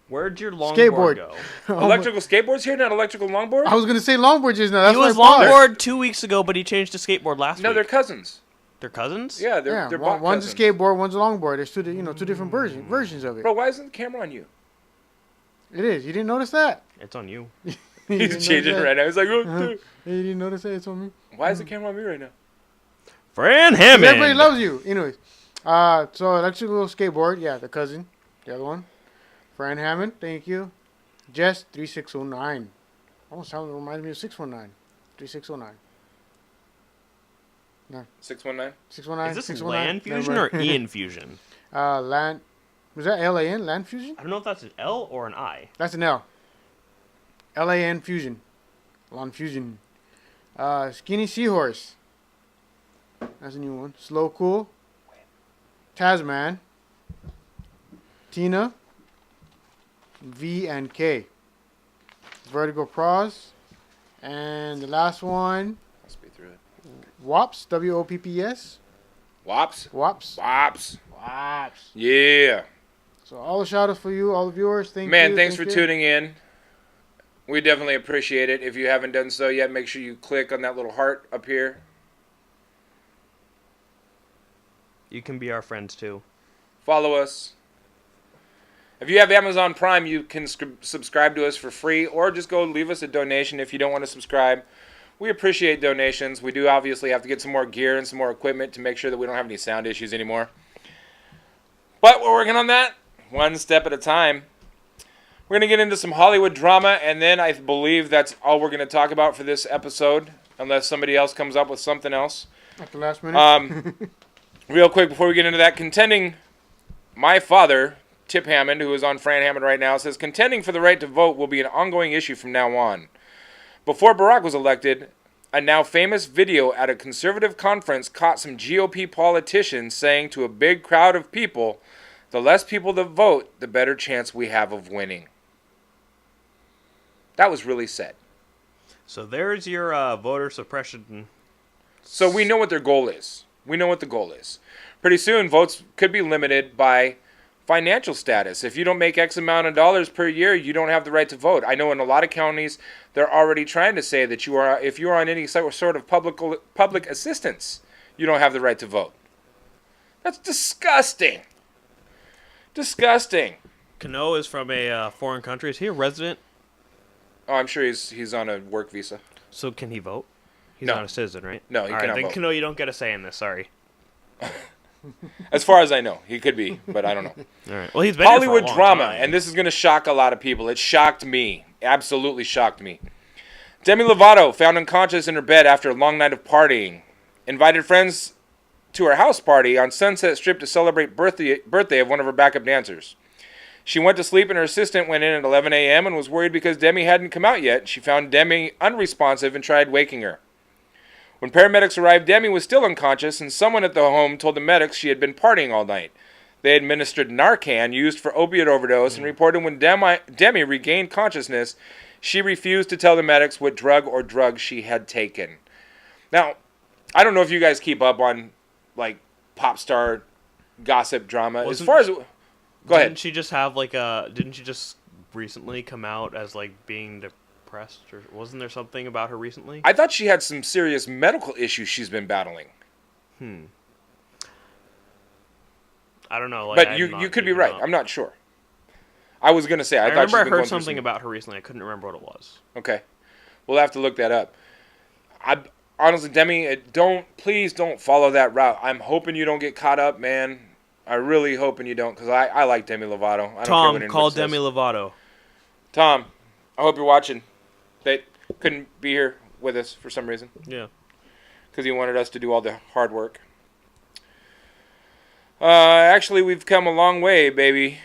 Where'd your longboard Skateboard. go? Electrical skateboards here, not electrical longboard? I was gonna say longboard just now. That's He was what I thought. longboard 2 weeks ago, but he changed to skateboard last No, week. they're cousins. They're cousins? Yeah, they're bot one's a cousins. skateboard, one's a longboard. There's two different versions of it. Bro, why isn't the camera on you? It is. You didn't notice that? It's on you. You didn't He's notice changing it that? right now. He's like, oh, Uh-huh. dude. You didn't notice that? It's on me. Why is the camera on me right now? Fran Hammond. Everybody loves you. Anyways, so electrical skateboard. Yeah, the cousin, the other one. Fran Hammond. Thank you. Jess 3609. Almost sounds reminds me of 619. 3609. 619? 619. Is this 619. LAN fusion or Ian fusion? LAN. Was that LAN? LAN fusion? I don't know if that's an L or an I. That's an L. LAN fusion. LAN fusion. Skinny Seahorse. That's a new one. Slow Cool. Tasman. Tina. V and K. Vertigo Pros. And the last one, I'll speed through it. WOPS. WOPPS. Wops? WOPS. Wops. WOPS. Yeah. So all the shout outs for you, all the viewers. Thank you. Man, thanks thank for you. tuning in. We definitely appreciate it. If you haven't done so yet, make sure you click on that little heart up here. You can be our friends too. Follow us. If you have Amazon Prime, you can subscribe to us for free, or just go leave us a donation if you don't want to subscribe. We appreciate donations. We do obviously have to get some more gear and some more equipment to make sure that we don't have any sound issues anymore. But we're working on that one step at a time. We're going to get into some Hollywood drama, and then I believe that's all we're going to talk about for this episode, unless somebody else comes up with something else. At the last minute. Real quick, before we get into that, contending, my father, Tip Hammond, who is on Fran Hammond right now, says contending for the right to vote will be an ongoing issue from now on. Before Barack was elected, a now famous video at a conservative conference caught some GOP politicians saying to a big crowd of people, the less people that vote, the better chance we have of winning. That was really said. So there's your voter suppression. So we know what their goal is. We know what the goal is. Pretty soon, votes could be limited by financial status. If you don't make X amount of dollars per year, you don't have the right to vote. I know in a lot of counties, they're already trying to say that if you are on any sort of public assistance, you don't have the right to vote. That's disgusting. Disgusting. Cano is from a foreign country. Is he a resident? Oh, I'm sure he's on a work visa. So can he vote? He's No. not a citizen, right? No, he All right, cannot then vote. Cano, you don't get a say in this. Sorry. As far as I know, he could be, but I don't know. All right. Well, he's been here for a Hollywood long drama, time. and this is going to shock a lot of people. It shocked me. Absolutely shocked me. Demi Lovato found unconscious in her bed after a long night of partying. Invited friends to her house party on Sunset Strip to celebrate birthday of one of her backup dancers. She went to sleep and her assistant went in at 11 a.m. and was worried because Demi hadn't come out yet. She found Demi unresponsive and tried waking her. When paramedics arrived, Demi was still unconscious, and someone at the home told the medics she had been partying all night. They administered Narcan used for opiate overdose and reported when Demi regained consciousness, she refused to tell the medics what drug or drugs she had taken. Now, I don't know if you guys keep up on, like, pop star gossip drama. As far as... Go ahead. Didn't she just have like a? Didn't she just recently come out as like being depressed, or wasn't there something about her recently? I thought she had some serious medical issues she's been battling. I don't know. Like, But I'm you not could be keeping right. up. I'm not sure. I was gonna say I thought remember she's I been heard going through something about her recently. I couldn't remember what it was. Okay, we'll have to look that up. I honestly, Demi, please don't follow that route. I'm hoping you don't get caught up, man. I really hoping you don't, because I like Demi Lovato. I don't care what Tom, anybody call says. Demi Lovato. Tom, I hope you're watching. They couldn't be here with us for some reason. Yeah. Because he wanted us to do all the hard work. Actually, we've come a long way, baby.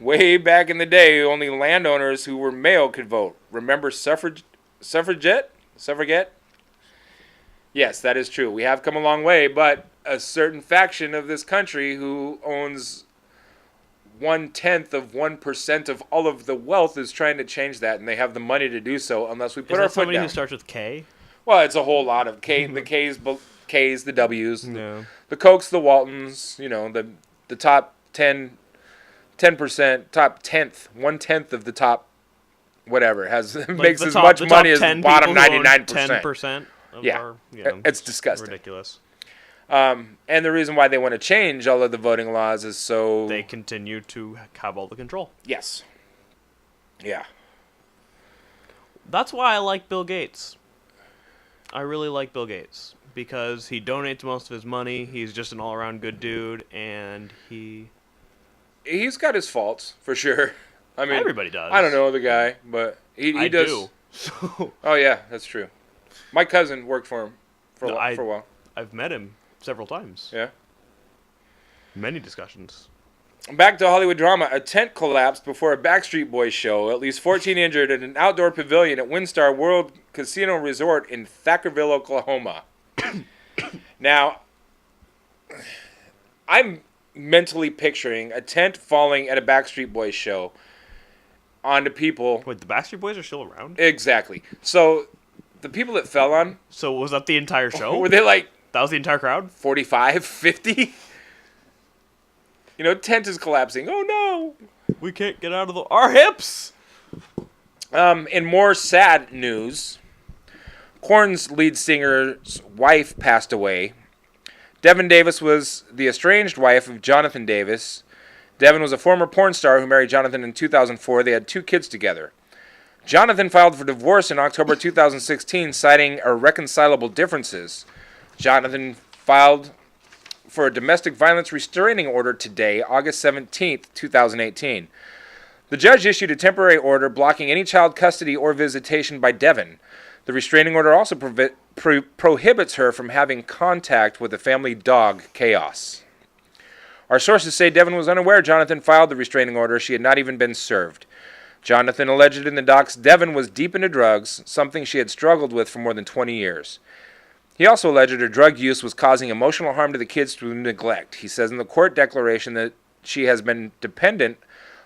Way back in the day, only landowners who were male could vote. Remember suffragette? Yes, that is true. We have come a long way, but a certain faction of this country who owns 0.1% of all of the wealth is trying to change that, and they have the money to do so unless we put our Is that foot somebody down. who starts with K? Well, it's a whole lot of K, the K's, the W's, No. the Cokes, the Waltons, the top 10%, top 1/10 of the top whatever makes as much money as the bottom 99%. 10% of Yeah, our, it's disgusting. ridiculous. And the reason why they want to change all of the voting laws is so They continue to have all the control. Yes. Yeah. That's why I like Bill Gates. I really like Bill Gates because he donates most of his money. He's just an all-around good dude, and He's got his faults for sure. I mean, everybody does. I don't know the guy, but he does. Do. So Oh yeah, that's true. My cousin worked for him for a while. I've met him several times. Yeah. Many discussions. Back to Hollywood drama. A tent collapsed before a Backstreet Boys show. At least 14 injured at an outdoor pavilion at WinStar World Casino Resort in Thackerville, Oklahoma. Now, I'm mentally picturing a tent falling at a Backstreet Boys show onto people. Wait, the Backstreet Boys are still around? Exactly. So, the people it fell on, So was that the entire show? were they like That was the entire crowd? 45, 50? Tent is collapsing. Oh no! We can't get out of our hips! In more sad news, Korn's lead singer's wife passed away. Devin Davis was the estranged wife of Jonathan Davis. Devin was a former porn star who married Jonathan in 2004. They had 2 kids together. Jonathan filed for divorce in October 2016, citing irreconcilable differences. Jonathan filed for a domestic violence restraining order today, August 17, 2018. The judge issued a temporary order blocking any child custody or visitation by Devin. The restraining order also prohibits her from having contact with the family dog, Chaos. Our sources say Devin was unaware Jonathan filed the restraining order. She had not even been served. Jonathan alleged in the docs Devin was deep into drugs, something she had struggled with for more than 20 years. He also alleged her drug use was causing emotional harm to the kids through neglect. He says in the court declaration that she has been dependent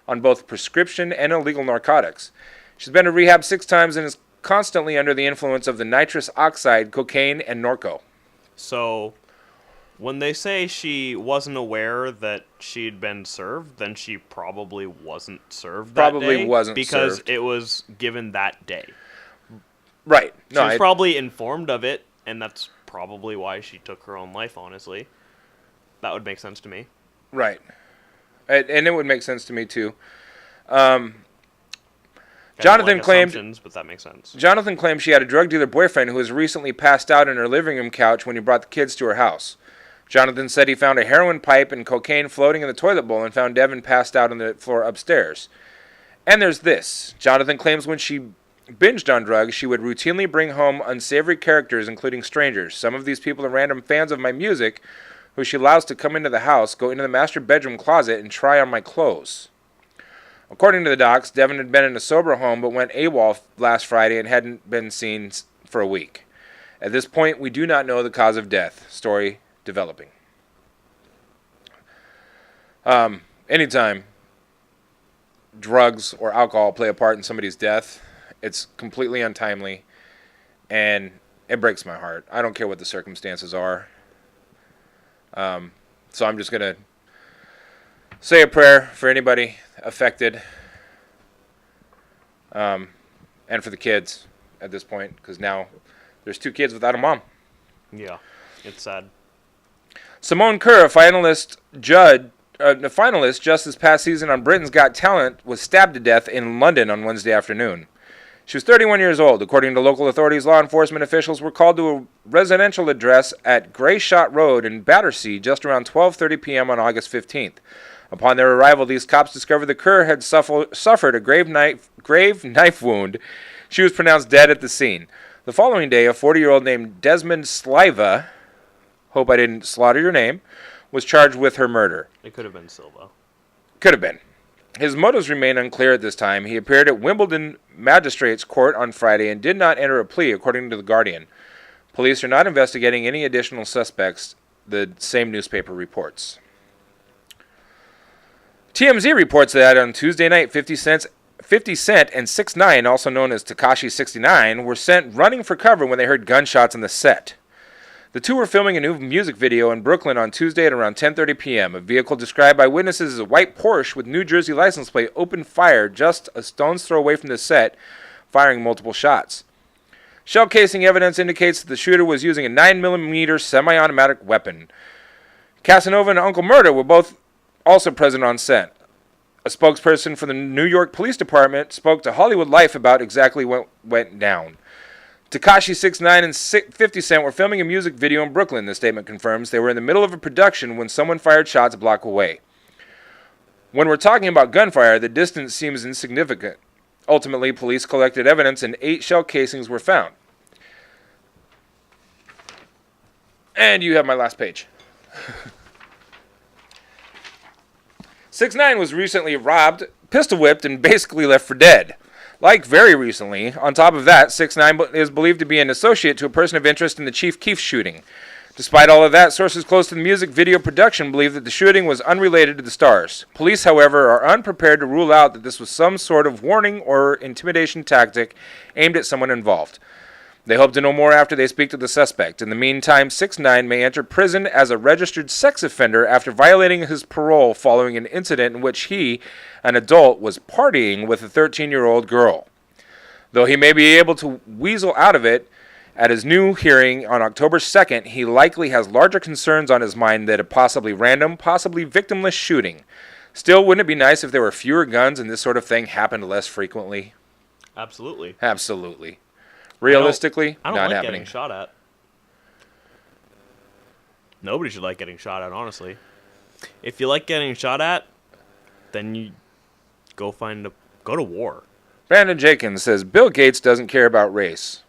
on both prescription and illegal narcotics. She's been to rehab 6 times and is constantly under the influence of the nitrous oxide, cocaine, and Norco. So, when they say she wasn't aware that she'd been served, then she probably wasn't served that Probably day. wasn't because served. it was given that day. Right. She was probably informed of it, and that's probably why she took her own life, honestly. That would make sense to me. Right. And it would make sense to me, too. Jonathan claimed, but that makes sense. Jonathan claimed she had a drug dealer boyfriend who was recently passed out on her living room couch when he brought the kids to her house. Jonathan said he found a heroin pipe and cocaine floating in the toilet bowl and found Devin passed out on the floor upstairs. And there's this. Jonathan claims when she binged on drugs, she would routinely bring home unsavory characters, including strangers. Some of these people are random fans of my music who she allows to come into the house, go into the master bedroom closet, and try on my clothes. According to the docs, Devin had been in a sober home but went AWOL last Friday and hadn't been seen for a week. At this point, we do not know the cause of death. Story developing. Anytime drugs or alcohol play a part in somebody's death, it's completely untimely, and it breaks my heart. I don't care what the circumstances are. So I'm just going to say a prayer for anybody affected, and for the kids at this point, because now there's 2 kids without a mom. Yeah, it's sad. Simone Kerr, a finalist judge the finalist just this past season on Britain's Got Talent was stabbed to death in London on Wednesday afternoon. She was 31 years old. According to local authorities, law enforcement officials were called to a residential address at Greyshot Road in Battersea just around 12:30 p.m. on August 15th. Upon their arrival, these cops discovered the Kerr had suffered a grave knife wound. She was pronounced dead at the scene. The following day, a 40-year-old named Desmond Sliva, hope I didn't slaughter your name, was charged with her murder. It could have been Silva. Could have been. His motives remain unclear at this time. He appeared at Wimbledon Magistrates Court on Friday and did not enter a plea, according to The Guardian. Police are not investigating any additional suspects, the same newspaper reports. TMZ reports that on Tuesday night, 50 Cent and 6ix9ine, also known as Tekashi 69, were sent running for cover when they heard gunshots on the set. The two were filming a new music video in Brooklyn on Tuesday at around 10:30 p.m. A vehicle described by witnesses as a white Porsche with New Jersey license plate opened fire just a stone's throw away from the set, firing multiple shots. Shell casing evidence indicates that the shooter was using a 9mm semi-automatic weapon. Casanova and Uncle Murda were both also present on set. A spokesperson for the New York Police Department spoke to Hollywood Life about exactly what went down. Tekashi 6ix9ine and 50 Cent were filming a music video in Brooklyn, the statement confirms. They were in the middle of a production when someone fired shots a block away. When we're talking about gunfire, the distance seems insignificant. Ultimately, police collected evidence and 8 shell casings were found. And you have my last page. 6ix9ine was recently robbed, pistol whipped, and basically left for dead. Like very recently, on top of that, 6ix9ine is believed to be an associate to a person of interest in the Chief Keef shooting. Despite all of that, sources close to the music video production believe that the shooting was unrelated to the stars. Police, however, are unprepared to rule out that this was some sort of warning or intimidation tactic aimed at someone involved. They hope to know more after they speak to the suspect. In the meantime, 6ix9ine may enter prison as a registered sex offender after violating his parole following an incident in which he, an adult, was partying with a 13-year-old girl. Though he may be able to weasel out of it, at his new hearing on October 2nd, he likely has larger concerns on his mind than a possibly random, possibly victimless shooting. Still, wouldn't it be nice if there were fewer guns and this sort of thing happened less frequently? Absolutely. Absolutely. Realistically, I don't not like happening. getting shot at. Nobody should like getting shot at, honestly. If you like getting shot at, then you go to war. Brandon Jenkins says Bill Gates doesn't care about race.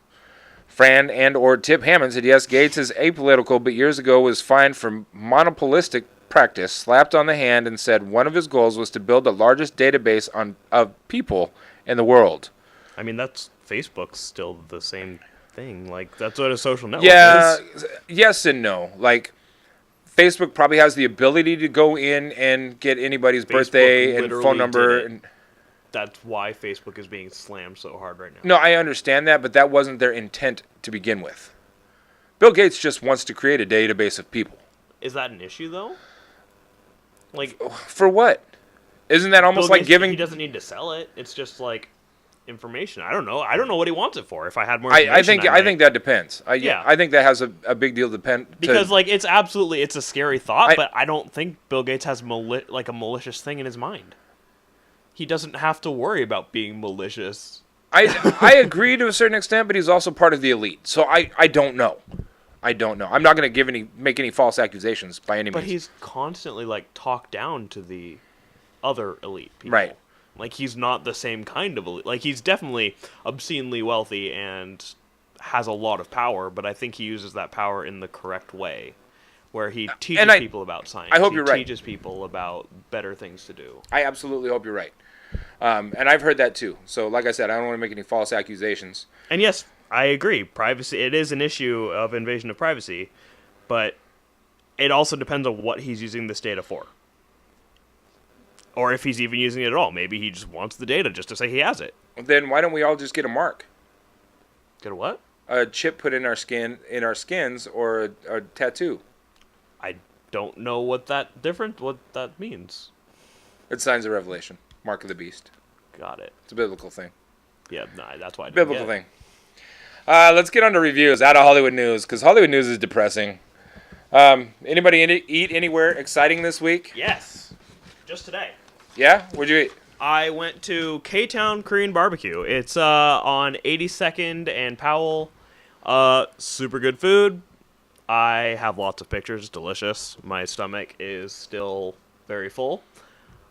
Fran and or Tip Hammond said yes, Gates is apolitical, but years ago was fined for monopolistic practice, slapped on the hand, and said one of his goals was to build the largest database of people in the world. I mean, Facebook's still the same thing. Like, that's what a social network is. Yes and no. Like, Facebook probably has the ability to go in and get anybody's birthday and phone number. That's why Facebook is being slammed so hard right now. No, I understand that, but that wasn't their intent to begin with. Bill Gates just wants to create a database of people. Is that an issue, though? Like, for what? Isn't that almost like giving? He doesn't need to sell it. It's just like information. I don't know what he wants it for. If I had more information, I think that depends. I think that has a big deal because like it's a scary thought, but I don't think Bill Gates has a malicious thing in his mind. He doesn't have to worry about being malicious. I agree to a certain extent, but he's also part of the elite. So I don't know. I don't know. I'm not going to make any false accusations by any means. But he's constantly talked down to the other elite people. Right. Like, he's not the same kind of elite. Like, he's definitely obscenely wealthy and has a lot of power, but I think he uses that power in the correct way, where he teaches people about science. I hope you're right. He teaches people about better things to do. I absolutely hope you're right. And I've heard that too. So, like I said, I don't want to make any false accusations. And yes, I agree. Privacy, it is an issue of invasion of privacy, but it also depends on what he's using this data for. Or if he's even using it at all. Maybe he just wants the data just to say he has it. Then why don't we all just get a mark? Get a what? A chip put in our skins, or a tattoo. I don't know what that means. It's signs of revelation. Mark of the beast. Got it. It's a biblical thing. Yeah, that's why I didn't biblical thing. Let's get on to reviews out of Hollywood news, because Hollywood news is depressing. Anybody eat anywhere exciting this week? Yes. just today. Yeah? Where'd you eat? I went to K-Town Korean Barbecue. It's on 82nd and Powell. Super good food. I have lots of pictures. It's delicious. My stomach is still very full.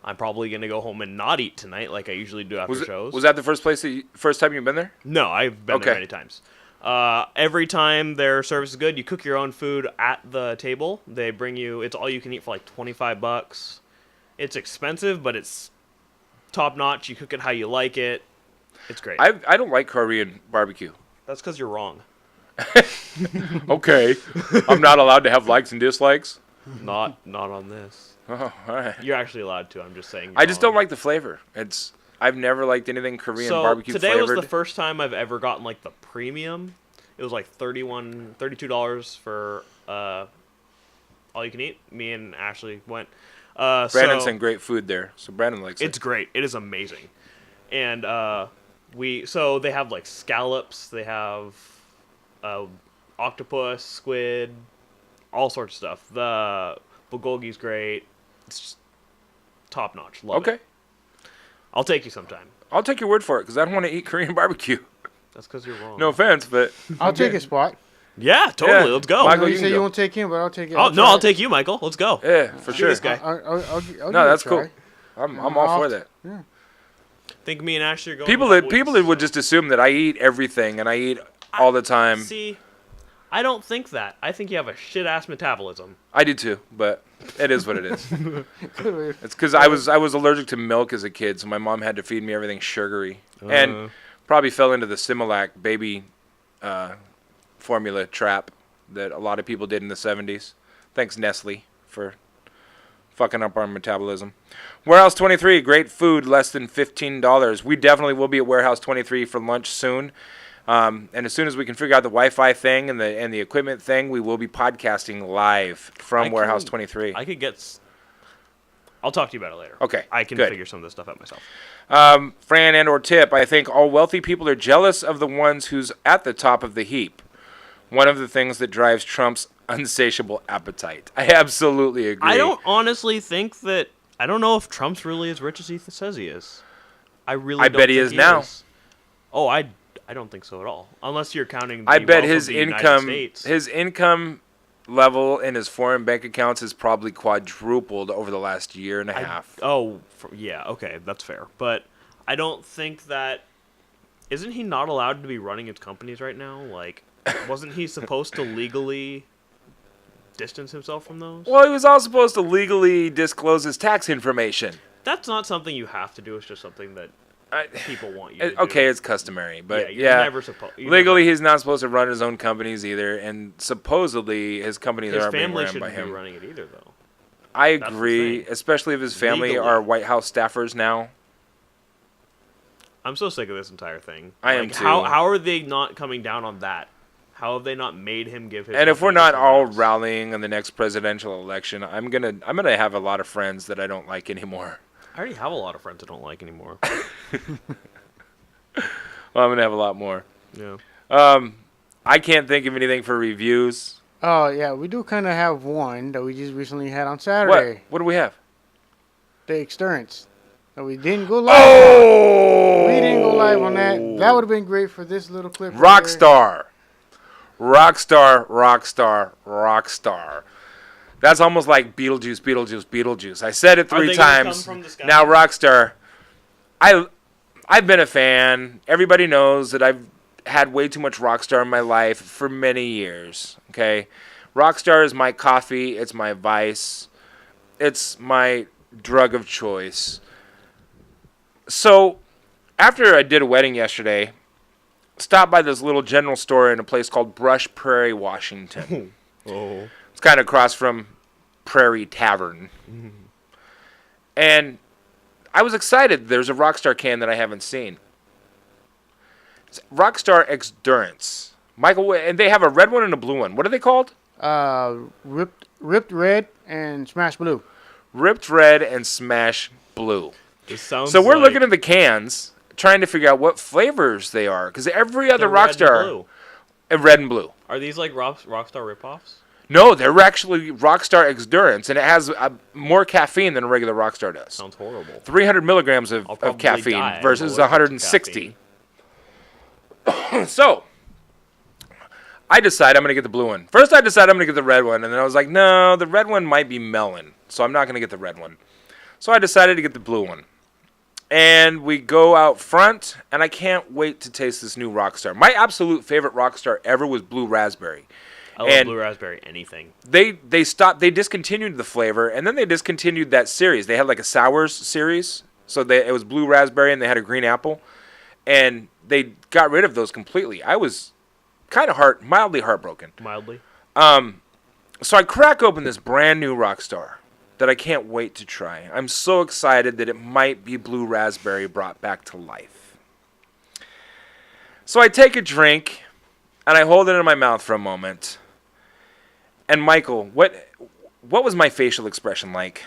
I'm probably going to go home and not eat tonight like I usually do after shows. Was that the first time you've been there? No, I've been there many times. Every time their service is good, you cook your own food at the table. They bring you, it's all you can eat for like $25. It's expensive, but it's top notch. You cook it how you like it. It's great. I don't like Korean barbecue. That's because you're wrong. Okay. I'm not allowed to have likes and dislikes? Not on this. Oh, all right. You're actually allowed to. I'm just saying. I just don't like the flavor. I've never liked anything Korean barbecue today flavored. was the first time I've ever gotten like the premium. It was like $32 for all you can eat. Me and Ashley went. Brandon sent great food there, so Brandon likes it. It's great. It is amazing. And they have like scallops. They have octopus, squid, all sorts of stuff. The bulgogi's great. It's just top notch. Love it. I'll take you sometime. I'll take your word for it because I don't want to eat Korean barbecue. That's because you're wrong. No offense, but I'll take a spot. Yeah, totally. Yeah. Let's go. Michael, You say you won't take him, but I'll take it. Oh no, I'll take you, Michael. Let's go. Yeah, for sure. This guy. I'll No, that's cool. I'm all for that. Yeah. Think me and Ashley are going. People that would just assume that I eat everything and I eat all the time. See, I don't think that. I think you have a shit ass metabolism. I do too, but it is what it is. It's because I was allergic to milk as a kid, so my mom had to feed me everything sugary, and probably fell into the Similac baby formula trap that a lot of people did in the 70s. Thanks Nestle for fucking up our metabolism. Warehouse 23, great food, less than $15. We definitely will be at Warehouse 23 for lunch soon. And as soon as we can figure out the Wi-Fi thing and the equipment thing, we will be podcasting live from Warehouse 23. I'll talk to you about it later. Okay, I can good. figure some of this stuff out myself. Fran and or Tip, I think all wealthy people are jealous of the ones who's at the top of the heap. One of the things that drives Trump's insatiable appetite. I absolutely agree. I don't honestly think that. I don't know if Trump's really as rich as he says he is. I don't bet he think is now. Oh, I don't think so at all. Unless you're counting. I bet wealth his of the United States. his income level in his foreign bank accounts has probably quadrupled over the last year and a half. Yeah, okay, that's fair. But I don't think that. Isn't he not allowed to be running his companies right now? Like, wasn't he supposed to legally distance himself from those? Well, he was all supposed to legally disclose his tax information. That's not something you have to do. It's just something that people want you to do. Okay, it's customary, but you're never supposed. Legally, he's not supposed to run his own companies either, and supposedly his companies aren't being family ran by shouldn't him. be running it either, though. I agree, especially if his family Legally. are White House staffers now. I'm so sick of this entire thing. I am too. How are they not coming down on that? How have they not made him give his? And if we're not company to all someone else? rallying in the next presidential election, I'm gonna have a lot of friends that I don't like anymore. I already have a lot of friends I don't like anymore. Well, I'm gonna have a lot more. Yeah. I can't think of anything for reviews. Oh yeah, we do kind of have one that we just recently had on Saturday. What do we have? The Exterrence. No, we didn't go live. Oh! We didn't go live on that. That would have been great for this little clip. Rockstar. Rockstar. That's almost like Beetlejuice. I said it 3 times. Now Rockstar. I've been a fan. Everybody knows that I've had way too much Rockstar in my life for many years. Okay? Rockstar is my coffee. It's my vice. It's my drug of choice. So, after I did a wedding yesterday, stopped by this little general store in a place called Brush Prairie, Washington. Oh. It's kind of across from Prairie Tavern. And I was excited. There's a Rockstar can that I haven't seen. It's Rockstar Endurance. Michael, and they have a red one and a blue one. What are they called? Ripped Red and Smash Blue. Ripped Red and Smash Blue. So we're looking at the cans, trying to figure out what flavors they are, because every other Rockstar, red and blue. Red and blue. Are these like Rockstar ripoffs? No, they're actually Rockstar Endurance, and it has more caffeine than a regular Rockstar does. Sounds horrible. 300 milligrams I'll of probably caffeine die. I'm versus allergic to 160. So, I decide I'm going to get the blue one. First, I decided I'm going to get the red one, and then I was like, no, the red one might be melon, so I'm not going to get the red one. So I decided to get the blue one. And we go out front, and I can't wait to taste this new Rockstar. My absolute favorite Rockstar ever was Blue Raspberry. I love blue raspberry anything. They discontinued the flavor, and then they discontinued that series. They had like a sours series, so it was blue raspberry, and they had a green apple, and they got rid of those completely. I was kind of mildly heartbroken. Mildly. So I crack open this brand new Rockstar that I can't wait to try. I'm so excited that it might be blue raspberry brought back to life. So I take a drink, and I hold it in my mouth for a moment. And Michael, what was my facial expression like?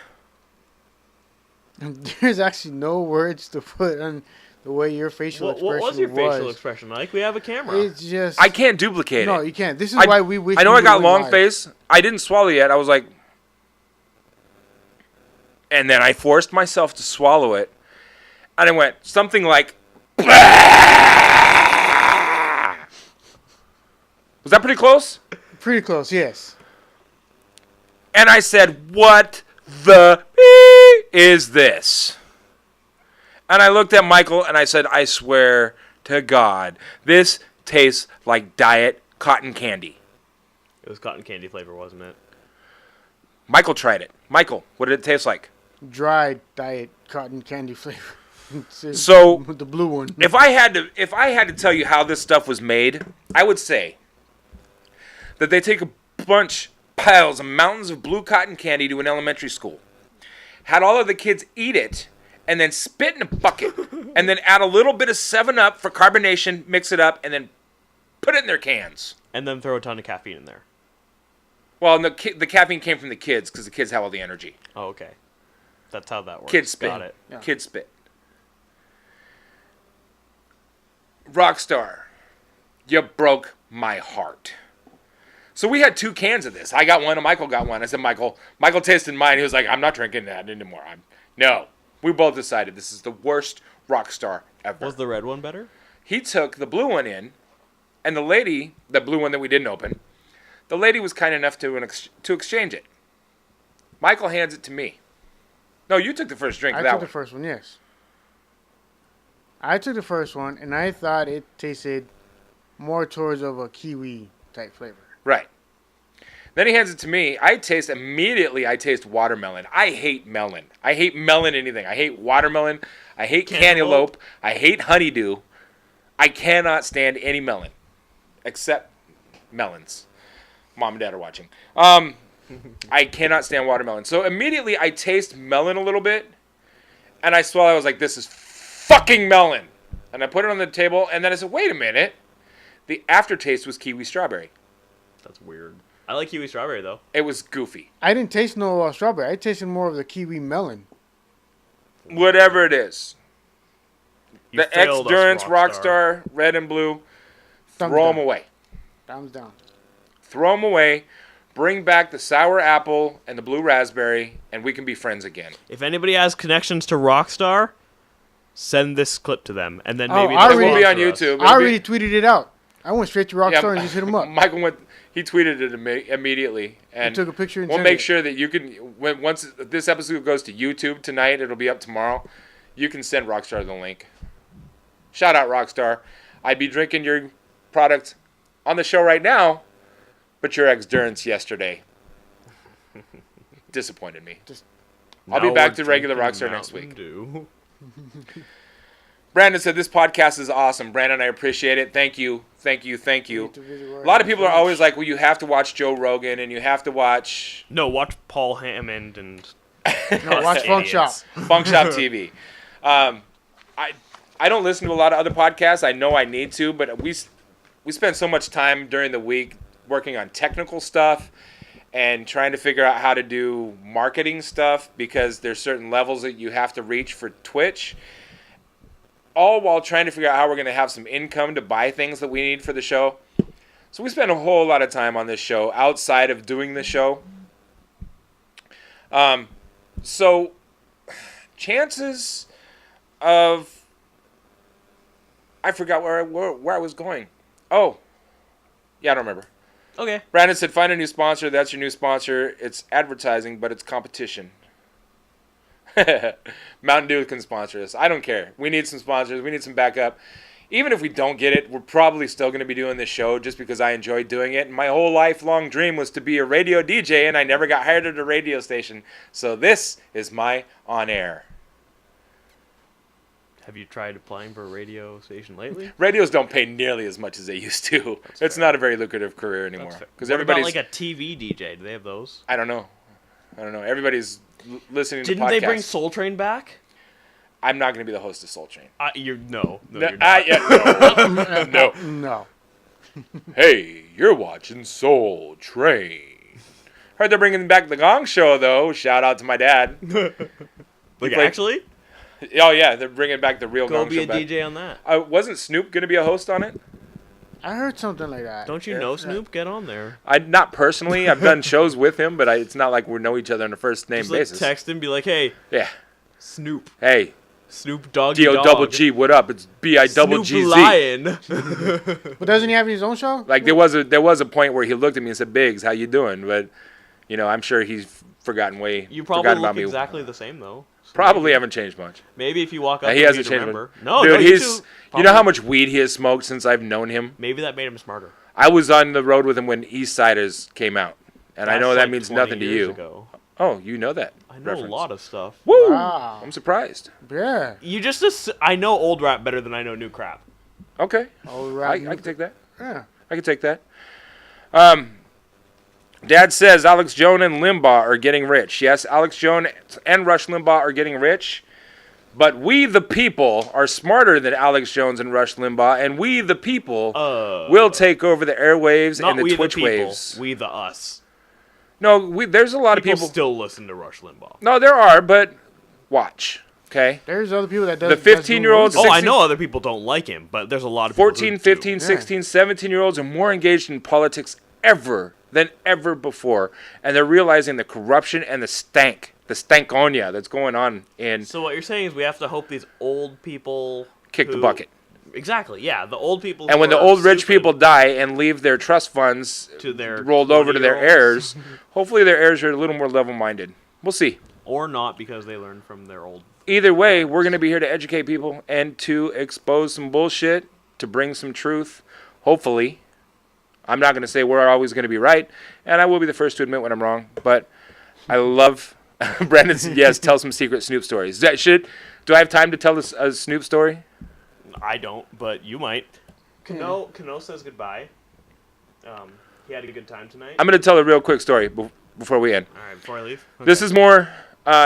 There's actually no words to put on the way your facial expression was. What was your facial expression like? We have a camera. It's just... I can't duplicate it. No, you can't. This is why we wish I know we I got were long live. face. I didn't swallow yet. I was like... And then I forced myself to swallow it. And I went something like... Was that pretty close? Pretty close, yes. And I said, what the is this? And I looked at Michael and I said, I swear to God, this tastes like diet cotton candy. It was cotton candy flavor, wasn't it? Michael tried it. Michael, what did it taste like? Dry diet cotton candy flavor. So the blue one. If I had to tell you how this stuff was made, I would say that they take a piles of mountains of blue cotton candy to an elementary school, had all of the kids eat it, and then spit in a bucket, and then add a little bit of 7-Up for carbonation, mix it up, and then put it in their cans. And then throw a ton of caffeine in there. Well, the caffeine came from the kids because the kids have all the energy. Oh, okay. That's how that works. Kids spit. Got it. Yeah. Kids spit. Rockstar, you broke my heart. So we had 2 cans of this. I got one and Michael got one. I said, Michael tasted mine. He was like, I'm not drinking that anymore. No. We both decided this is the worst Rockstar ever. Was the red one better? He took the blue one in, and the lady, the blue one that we didn't open, the lady was kind enough to exchange it. Michael hands it to me. No, you took the first drink of that I one. took the first one, yes. I took the first one, and I thought it tasted more towards of a kiwi type flavor. Right. Then he hands it to me. I taste watermelon. I hate melon. I hate melon anything. I hate watermelon. I hate cantaloupe. I hate honeydew. I cannot stand any melon. Except melons. Mom and Dad are watching. I cannot stand watermelon. So immediately I taste melon a little bit. And I swallow. I was like, this is fucking melon. And I put it on the table. And then I said, wait a minute. The aftertaste was kiwi strawberry. That's weird. I like kiwi strawberry, though. It was goofy. I didn't taste no strawberry. I tasted more of the kiwi melon. Whatever it is. You The failed us, X-Durance Rockstar, red and blue, Thumbs throw down. them away. Thumbs down. Throw them away. Bring back the sour apple and the blue raspberry, and we can be friends again. If anybody has connections to Rockstar, send this clip to them, and then Oh, maybe I It will be on sponsor us. YouTube. I already tweeted it out. I went straight to Rockstar Yeah, and just hit him up. Michael he tweeted it immediately, and took a picture and we'll sent make it. sure that you can. Once this episode goes to YouTube tonight, it'll be up tomorrow. You can send Rockstar the link. Shout out Rockstar. I'd be drinking your product on the show right now, but your X-Durance yesterday disappointed me. I'll be Now back we're to regular drinking Rockstar next Mountain week. Dew. Brandon said this podcast is awesome. Brandon, I appreciate it. Thank you. A lot of people are always like, well, you have to watch Joe Rogan and you have to watch No, watch Paul Hammond and No, watch FunkShop. FunkShop TV. I don't listen to a lot of other podcasts. I know I need to, but we spend so much time during the week working on technical stuff and trying to figure out how to do marketing stuff because there's certain levels that you have to reach for Twitch. All while trying to figure out how we're going to have some income to buy things that we need for the show. So we spend a whole lot of time on this show outside of doing the show. So chances of... I forgot where I was going. Oh. Yeah, I don't remember. Okay. Brandon said, find a new sponsor. That's your new sponsor. It's advertising, but it's competition. Mountain Dew can sponsor us. I don't care. We need some sponsors. We need some backup. Even if we don't get it, we're probably still going to be doing this show just because I enjoy doing it. And my whole lifelong dream was to be a radio DJ, and I never got hired at a radio station. So this is my on-air. Have you tried applying for a radio station lately? Radios don't pay nearly as much as they used to. It's not a very lucrative career anymore. Because everybody's about like a TV DJ? Do they have those? I don't know. Everybody's listening to podcasts. Didn't they bring Soul Train back? I'm not going to be the host of Soul Train. You're not. No. Hey, you're watching Soul Train. Heard they're bringing back the Gong Show, though. Shout out to my dad. Actually? Oh, yeah, they're bringing back the real Gong Show. Go be a DJ on that. Wasn't Snoop going to be a host on it? I heard something like that. Don't you know Snoop? Get on there. Not personally. I've done shows with him, but it's not like we know each other on a first name basis. Text him, be like, hey. Yeah. Snoop. Hey. Snoop Doggy D-O double G, what up? It's B-I-double-G-Z. Snoop Lion. But doesn't he have his own show? Like, there was a point where he looked at me and said, Biggs, how you doing? But, I'm sure he's forgotten You probably look exactly the same, though. So probably haven't changed much. Maybe if you walk up he hasn't changed much. No, dude, you know how much weed he has smoked since I've known him? Maybe that made him smarter. I was on the road with him when East Siders came out. And I know that means nothing to you. Ago. Oh, you know that. I know a lot of stuff. Woo! Wow. I'm surprised. Yeah. I know old rap better than I know new crap. Okay. Old rap. I can take that. Yeah. I can take that. Dad says Alex Jones and Limbaugh are getting rich. Yes, Alex Jones and Rush Limbaugh are getting rich. But we, the people, are smarter than Alex Jones and Rush Limbaugh. And we, the people, will take over the airwaves and the Twitch waves. We, the us. No, there's a lot of people still listen to Rush Limbaugh. No, there are, but watch. Okay? There's other people that do. The 15-year-olds. I know other people don't like him, but there's a lot of 14, 15, 16, 17-year-olds are more engaged in politics than ever before. And they're realizing the corruption and the stankonia that's going on in... So what you're saying is we have to hope these old people... kick the bucket. Exactly, yeah. The old people... And when the old rich people die and leave their trust funds rolled over to their heirs, hopefully their heirs are a little more level-minded. We'll see. Or not, because they learned from their old... Either way, we're going to be here to educate people and to expose some bullshit, to bring some truth, hopefully. I'm not going to say we're always going to be right, and I will be the first to admit when I'm wrong, but I love... Brandon said, yes, tell some secret Snoop stories. Do I have time to tell a Snoop story? I don't, but you might. Kano says goodbye. He had a good time tonight. I'm going to tell a real quick story before we end. All right, before I leave. Okay. This is more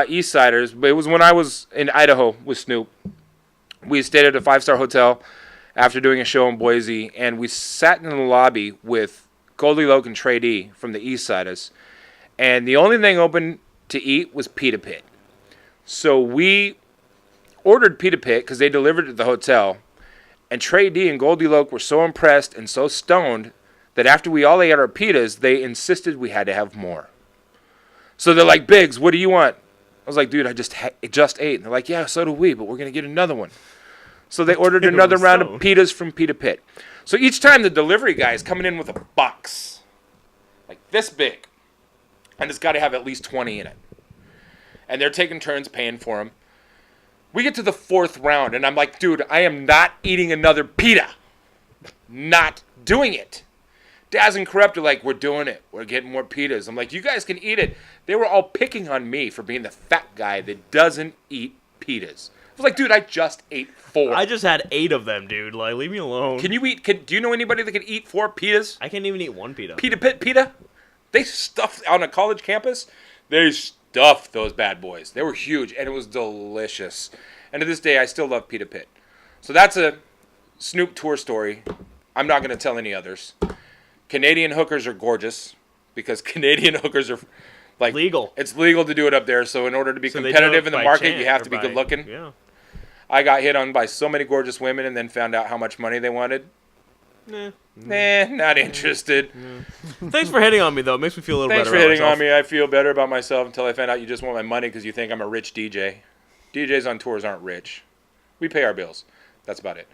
East Siders, but it was when I was in Idaho with Snoop. We stayed at a 5-star hotel after doing a show in Boise, and we sat in the lobby with Goldie Loke and Trey D from the East Siders, and the only thing open to eat was Pita Pit. So we ordered Pita Pit because they delivered it to the hotel, and Trey D and Goldie Loke were so impressed and so stoned that after we all ate our pitas, they insisted we had to have more. So they're like, Biggs, what do you want? I was like, dude, I just ate. And they're like, yeah, so do we, but we're going to get another one. So they ordered another round of pitas from Pita Pit. So each time the delivery guy is coming in with a box, like this big, and it's got to have at least 20 in it. And they're taking turns paying for them. We get to the 4th round, and I'm like, dude, I am not eating another pita. Not doing it. Daz and Corrupt are like, we're doing it. We're getting more pitas. I'm like, you guys can eat it. They were all picking on me for being the fat guy that doesn't eat pitas. I was like, dude, I just ate 4. I just had 8 of them, dude. Like, leave me alone. Can you eat? Do you know anybody that can eat 4 pitas? I can't even eat 1 pita. Pita? They stuffed on a college campus. They stuffed those bad boys. They were huge, and it was delicious. And to this day, I still love Pita Pit. So that's a Snoop tour story. I'm not going to tell any others. Canadian hookers are gorgeous because Canadian hookers are like legal. It's legal to do it up there. So in order to be competitive in the market, you have to be good looking. Yeah. I got hit on by so many gorgeous women and then found out how much money they wanted. Nah. Not interested. Thanks for hitting on me, though. It makes me feel a little Thanks better for hitting about on myself. me. I feel better about myself until I found out you just want my money because you think I'm a rich DJ. DJs on tours aren't rich. We pay our bills. That's about it.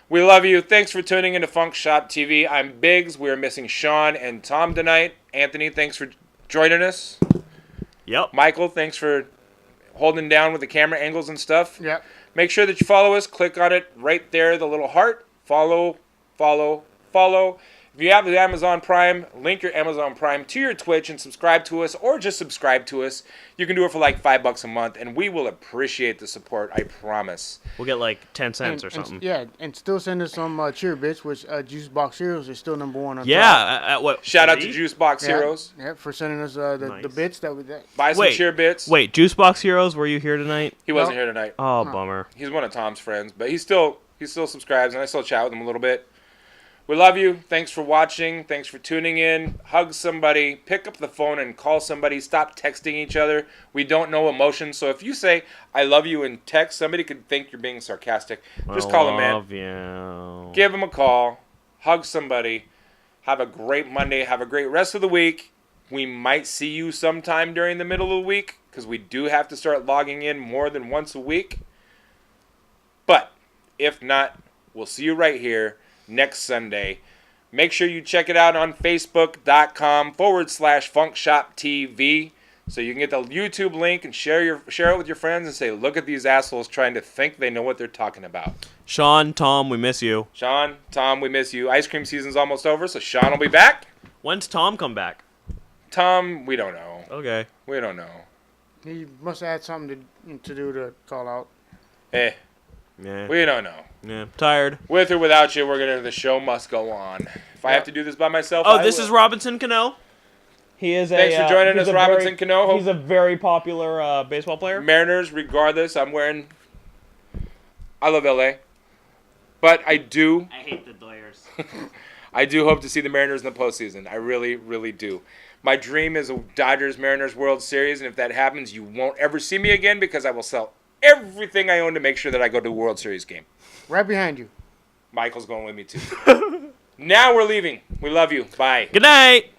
We love you. Thanks for tuning into FunkShop TV. I'm Biggs. We are missing Sean and Tom tonight. Anthony, thanks for joining us. Yep. Michael, thanks for holding down with the camera angles and stuff. Yep. Make sure that you follow us. Click on it right there, the little heart. Follow. If you have the Amazon Prime, link your Amazon Prime to your Twitch and subscribe to us, or just subscribe to us. You can do it for like $5 a month, and we will appreciate the support, I promise. We'll get like 10 cents or something. And still send us some cheer bits, which Juice Box Heroes is still number one on top. Yeah, at what? Shout out to 3? Juice Box Heroes. Yeah, for sending us the Nice. bits that Buy some cheer bits. Wait, Juice Box Heroes, were you here tonight? He wasn't here tonight. Oh, bummer. He's one of Tom's friends, but he still subscribes, and I still chat with him a little bit. We love you. Thanks for watching. Thanks for tuning in. Hug somebody. Pick up the phone and call somebody. Stop texting each other. We don't know emotions. So if you say, I love you in text, somebody could think you're being sarcastic. Just call them, man. Love you. Give them a call. Hug somebody. Have a great Monday. Have a great rest of the week. We might see you sometime during the middle of the week because we do have to start logging in more than once a week. But if not, we'll see you right here next Sunday. Make sure you check it out on Facebook.com/FunkShopTV so you can get the YouTube link and share it with your friends and say, look at these assholes trying to think they know what they're talking about. Sean, Tom, we miss you. Sean, Tom, we miss you. Ice cream season's almost over, so Sean will be back. When's Tom come back? Tom, we don't know. Okay. We don't know. He must have had something to do to call out. Yeah. We don't know. Yeah. Tired. With or without you, the show must go on. If I have to do this by myself, Oh, I this will. is Robinson Cano. He is Thanks for joining us, Robinson Cano. He's a very popular baseball player. Mariners, regardless, I love LA. But I hate the Dodgers. I do hope to see the Mariners in the postseason. I really, really do. My dream is a Dodgers-Mariners World Series, and if that happens, you won't ever see me again because I will sell everything I own to make sure that I go to a World Series game. Right behind you. Michael's going with me, too. Now we're leaving. We love you. Bye. Good night.